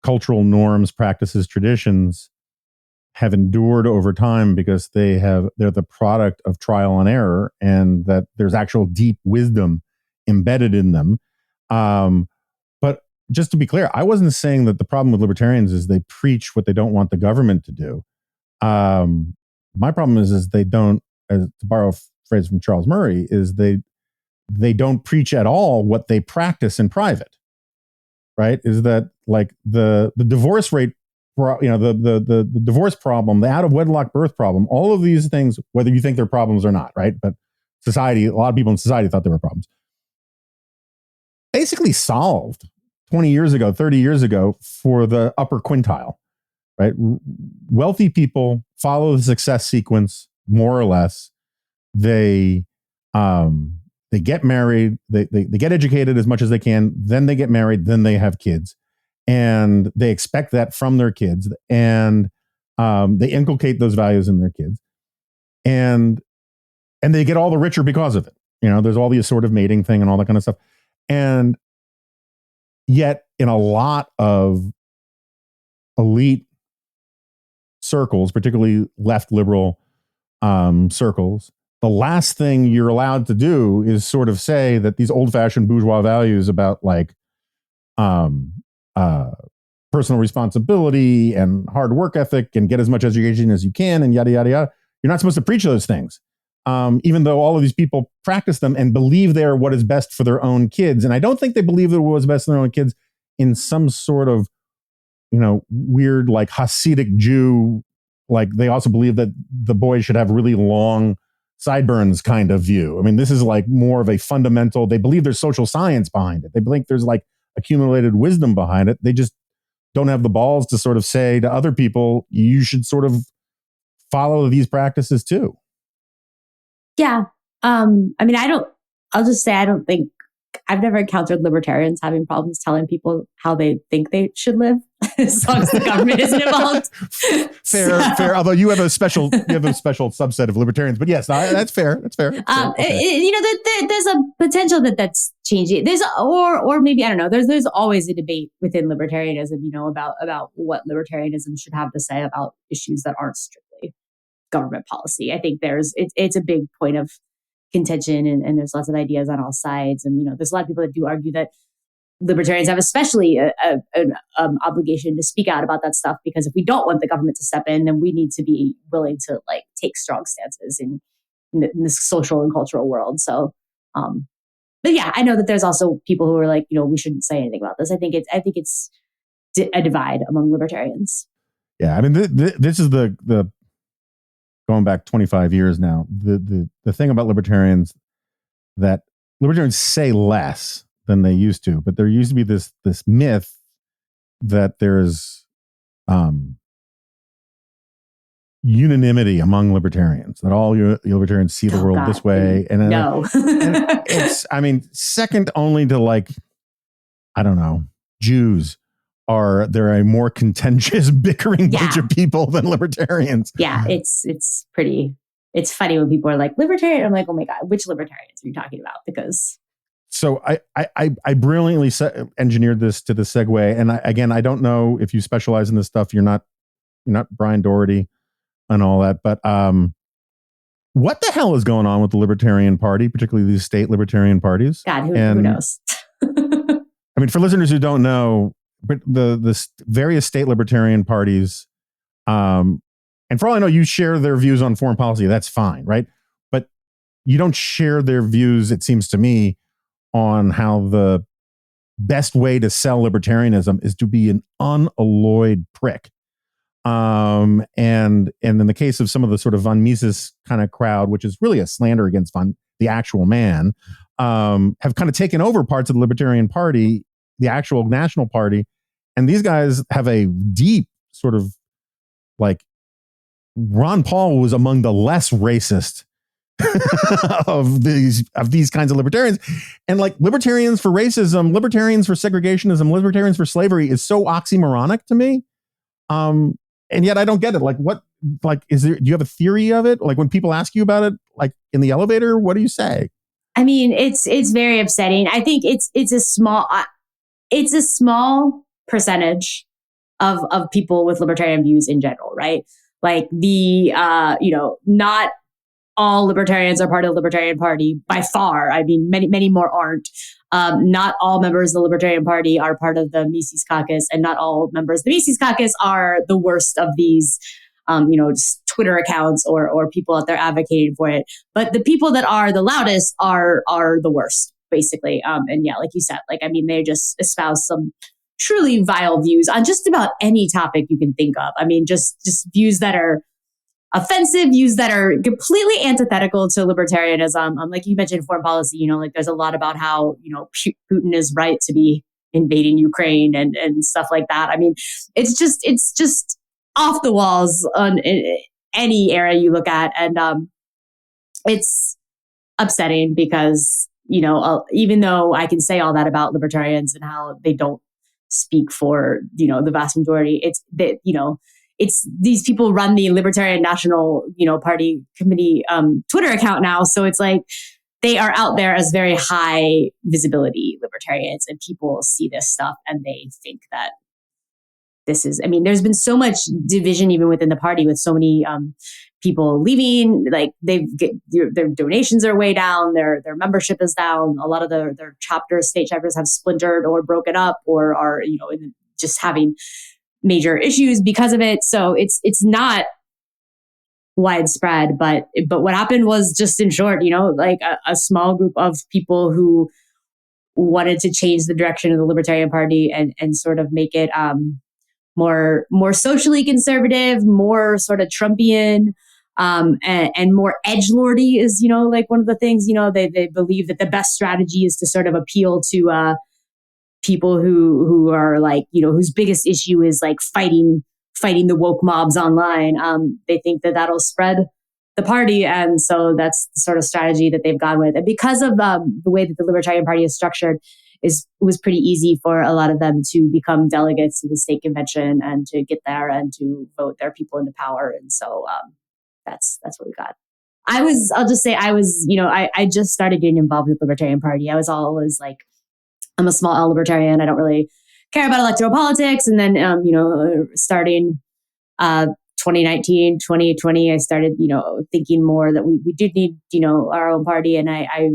cultural norms, practices, traditions have endured over time because they're the product of trial and error, and that there's actual deep wisdom embedded in them. But just to be clear, I wasn't saying that the problem with libertarians is they preach what they don't want the government to do. My problem is they don't, as to borrow a phrase from Charles Murray, is they don't preach at all what they practice in private. Right? Is that like the divorce rate, the divorce problem, the out of wedlock birth problem, all of these things, whether you think they're problems or not, right? But a lot of people in society thought they were problems. Basically solved 20 years ago, 30 years ago for the upper quintile, right? Wealthy people follow the success sequence more or less. They get married, they get educated as much as they can, then they get married, then they have kids, and they expect that from their kids, and they inculcate those values in their kids, and they get all the richer because of it. There's all the assortative mating thing and all that kind of stuff, and yet in a lot of elite circles, particularly left liberal circles, the last thing you're allowed to do is sort of say that these old-fashioned bourgeois values about like personal responsibility and hard work ethic and get as much education as you can and yada, yada, yada. You're not supposed to preach those things, even though all of these people practice them and believe they're what is best for their own kids. And I don't think they believe that what was best for their own kids in some sort of, weird like Hasidic Jew, like they also believe that the boys should have really long sideburns kind of view. I mean, this is like more of a fundamental, they believe there's social science behind it. They believe there's like accumulated wisdom behind it. They just don't have the balls to sort of say to other people, you should sort of follow these practices too. Yeah. I mean, I'll just say, I don't think, I've never encountered libertarians having problems telling people how they think they should live, as long as the government isn't involved. Fair. Although you have a special subset of libertarians, but yes, that's fair. That's fair. Okay. There's a potential that's changing. Or maybe, I don't know. There's always a debate within libertarianism, about what libertarianism should have to say about issues that aren't strictly government policy. I think it's a big point of contention, and there's lots of ideas on all sides. And, there's a lot of people that do argue that libertarians have especially an obligation to speak out about that stuff, because if we don't want the government to step in, then we need to be willing to like take strong stances in this social and cultural world. So, but yeah, I know that there's also people who are like, we shouldn't say anything about this. I think it's a divide among libertarians. Yeah. I mean, this is the going back 25 years now, the thing about libertarians, that libertarians say less than they used to, but there used to be this myth that there's unanimity among libertarians, that all libertarians see the world this way. And no, and it's, I mean, second only to like, I don't know, Jews. They're a more contentious, bickering bunch of people than libertarians. Yeah, it's funny when people are like, libertarian. I'm like, oh my God, which libertarians are you talking about? Because so I brilliantly engineered this to the segue. And I don't know if you specialize in this stuff. You're not Brian Doherty and all that. But what the hell is going on with the Libertarian Party, particularly these state libertarian parties? God, who knows? I mean, for listeners who don't know, but the various state libertarian parties, and for all I know, you share their views on foreign policy. That's fine, right? But you don't share their views, it seems to me, on how the best way to sell libertarianism is to be an unalloyed prick. And in the case of some of the sort of von Mises kind of crowd, which is really a slander against the actual man, have kind of taken over parts of the Libertarian Party, the actual national party. And these guys have a deep sort of like, Ron Paul was among the less racist of these kinds of libertarians. And like, libertarians for racism, libertarians for segregationism, libertarians for slavery is so oxymoronic to me. And yet I don't get it. Like, what, like, do you have a theory of it? Like, when people ask you about it, like in the elevator, what do you say? I mean, it's very upsetting. I think it's a small percentage of people with libertarian views in general, right? Like not all libertarians are part of the Libertarian Party by far. I mean, many more aren't. Not all members of the Libertarian Party are part of the Mises Caucus, and not all members of the Mises Caucus are the worst of these, just Twitter accounts or people out there advocating for it. But the people that are the loudest are the worst, basically. And yeah, like you said, like, I mean, they just espouse some truly vile views on just about any topic you can think of. I mean, just views that are offensive, views that are completely antithetical to libertarianism. Like you mentioned, foreign policy, like there's a lot about how, Putin is right to be invading Ukraine and stuff like that. I mean, it's just off the walls any era you look at. And it's upsetting because, even though I can say all that about libertarians and how they don't speak for, the vast majority, it's that, it's these people run the Libertarian National, Party Committee Twitter account now. So it's like they are out there as very high visibility libertarians, and people see this stuff and they think that this is, there's been so much division even within the party with so many people leaving. Like their donations are way down, their membership is down. A lot of their state chapters have splintered or broken up or are, just having major issues because of it. So it's not widespread, but what happened was, just in short, like a small group of people who wanted to change the direction of the Libertarian Party and sort of make it more socially conservative, more sort of Trumpian, and more edgelordy is, like one of the things, they believe that the best strategy is to sort of appeal to people who are like, whose biggest issue is like fighting the woke mobs online. They think that that'll spread the party. And so that's the sort of strategy that they've gone with. And because of the way that the Libertarian Party is structured, it was pretty easy for a lot of them to become delegates to the state convention and to get there and to vote their people into power. And so that's what we got. I'll just say I was, I just started getting involved with the Libertarian Party. I was always like, I'm a small L libertarian. I don't really care about electoral politics. And then, starting 2019, 2020, I started, thinking more that we did need, our own party. And I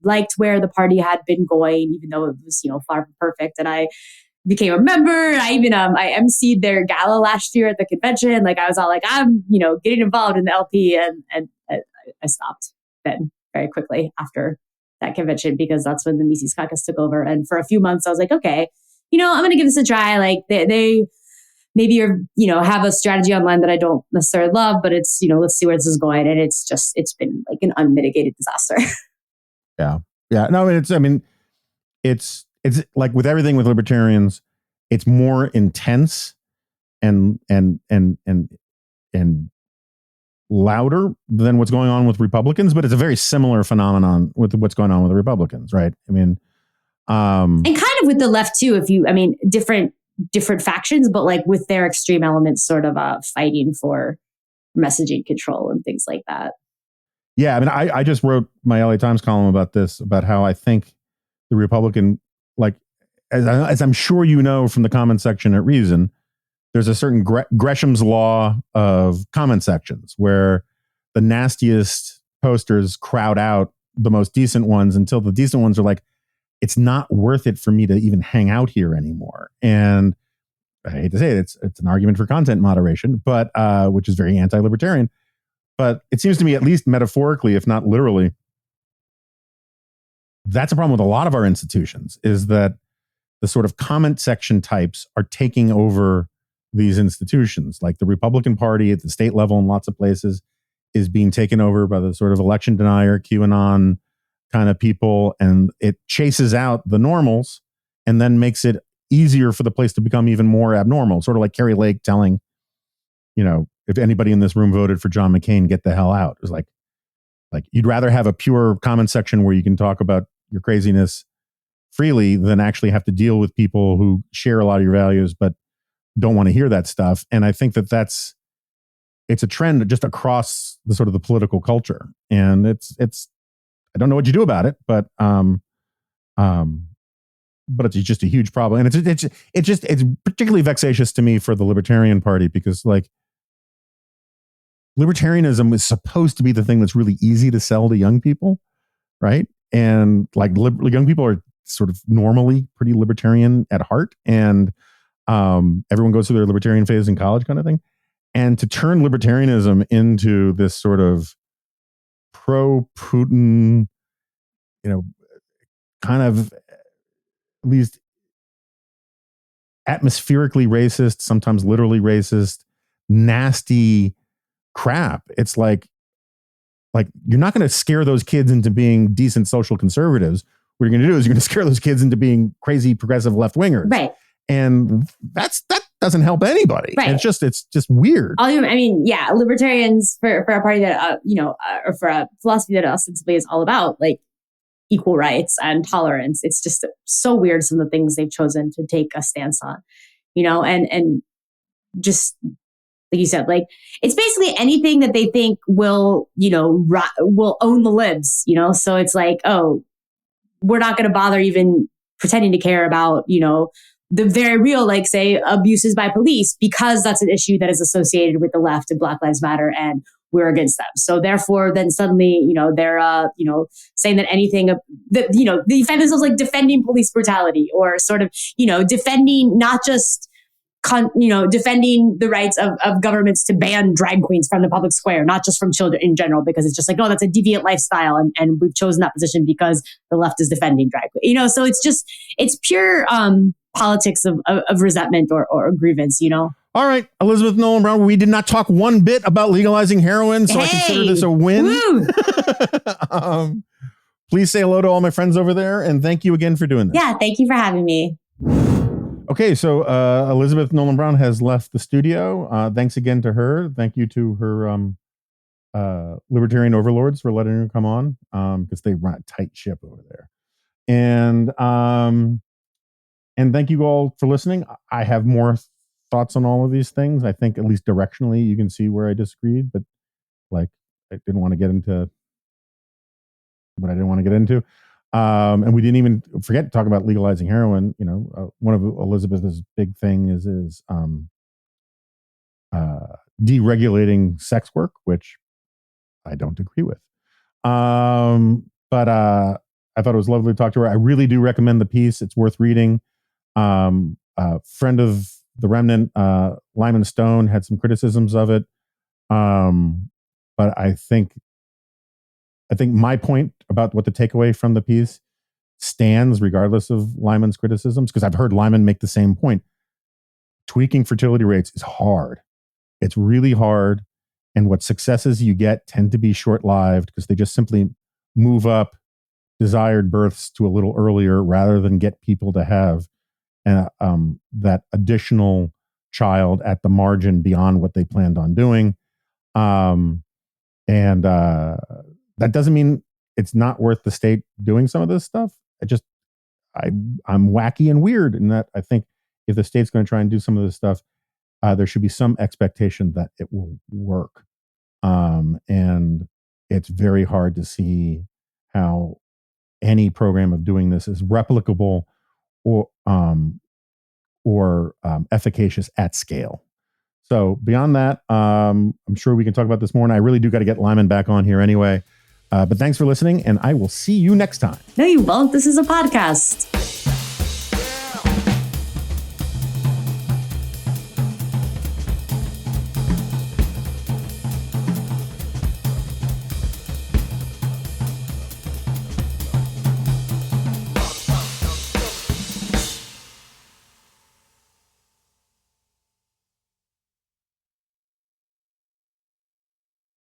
liked where the party had been going, even though it was, far from perfect. And I became a member. I even, I emceed their gala last year at the convention. Like I was all like, I'm, getting involved in the LP, and I stopped then very quickly after that convention, because that's when the Mises Caucus took over. And for a few months, I was like, okay, I'm going to give this a try. Like they maybe have a strategy online that I don't necessarily love, but it's, let's see where this is going. And it's been like an unmitigated disaster. Yeah. Yeah. No, it's like with everything with libertarians, it's more intense and louder than what's going on with Republicans, but it's a very similar phenomenon with what's going on with the Republicans, right? And kind of with the left too, different factions, but like with their extreme elements sort of fighting for messaging control and things like that. Yeah, I just wrote my LA Times column about this, about how I think the Republican, like, as I'm sure you know from the comment section at Reason, there's a certain Gresham's law of comment sections where the nastiest posters crowd out the most decent ones until the decent ones are like, it's not worth it for me to even hang out here anymore. And I hate to say it, it's an argument for content moderation, but which is very anti-libertarian. But it seems to me, at least metaphorically, if not literally, that's a problem with a lot of our institutions, is that the sort of comment section types are taking over these institutions. Like the Republican Party at the state level in lots of places is being taken over by the sort of election denier, QAnon kind of people, and it chases out the normals and then makes it easier for the place to become even more abnormal. Sort of like Carrie Lake telling, if anybody in this room voted for John McCain, get the hell out. It was like you'd rather have a pure comment section where you can talk about your craziness freely than actually have to deal with people who share a lot of your values but don't want to hear that stuff. And I think that it's a trend just across the sort of the political culture. And it's I don't know what you do about it, but it's just a huge problem. And it's particularly vexatious to me for the Libertarian Party, because like libertarianism is supposed to be the thing that's really easy to sell to young people, right? And like young people are sort of normally pretty libertarian at heart, and everyone goes through their libertarian phase in college kind of thing. And to turn libertarianism into this sort of pro-Putin, kind of at least atmospherically racist, sometimes literally racist, nasty crap. It's like you're not going to scare those kids into being decent social conservatives. What you're going to do is you're going to scare those kids into being crazy progressive left-wingers. Right. And that doesn't help anybody. Right. It's just weird. Libertarians for a party that, or for a philosophy that ostensibly is all about like equal rights and tolerance. It's just so weird, some of the things they've chosen to take a stance on, and just like you said, like it's basically anything that they think will own the libs, So it's like, oh, we're not going to bother even pretending to care about, the very real, like say abuses by police, because that's an issue that is associated with the left and Black Lives Matter, and we're against them. So therefore, then suddenly, they're, saying that anything that, they find themselves like defending police brutality, or sort of, defending not just, defending the rights of governments to ban drag queens from the public square, not just from children in general, because it's just like, oh, that's a deviant lifestyle. And we've chosen that position because the left is defending drag queens, so it's pure, politics of resentment or grievance, All right, Elizabeth Nolan Brown, we did not talk one bit about legalizing heroin, so I consider this a win. Please say hello to all my friends over there, and thank you again for doing this. Yeah, thank you for having me. Okay, so Elizabeth Nolan Brown has left the studio. Thanks again to her. Thank you to her libertarian overlords for letting her come on, because they run a tight ship over there. And thank you all for listening. I have more thoughts on all of these things. I think at least directionally you can see where I disagreed, but like I didn't want to get into what I didn't want to get into. And we didn't even forget to talk about legalizing heroin. One of Elizabeth's big thing is deregulating sex work, which I don't agree with. But I thought it was lovely to talk to her. I really do recommend the piece. It's worth reading. Friend of the Remnant, Lyman Stone, had some criticisms of it. But I think my point about what the takeaway from the piece stands regardless of Lyman's criticisms, because I've heard Lyman make the same point. Tweaking fertility rates is hard. It's really hard. And what successes you get tend to be short-lived because they just simply move up desired births to a little earlier rather than get people to have that additional child at the margin beyond what they planned on doing. And that doesn't mean it's not worth the state doing some of this stuff. I'm wacky and weird in that I think if the state's going to try and do some of this stuff, there should be some expectation that it will work. And it's very hard to see how any program of doing this is replicable or efficacious at scale. So beyond that, I'm sure we can talk about this more. And I really do got to get Lyman back on here anyway. But thanks for listening, and I will see you next time. No, you won't. This is a podcast.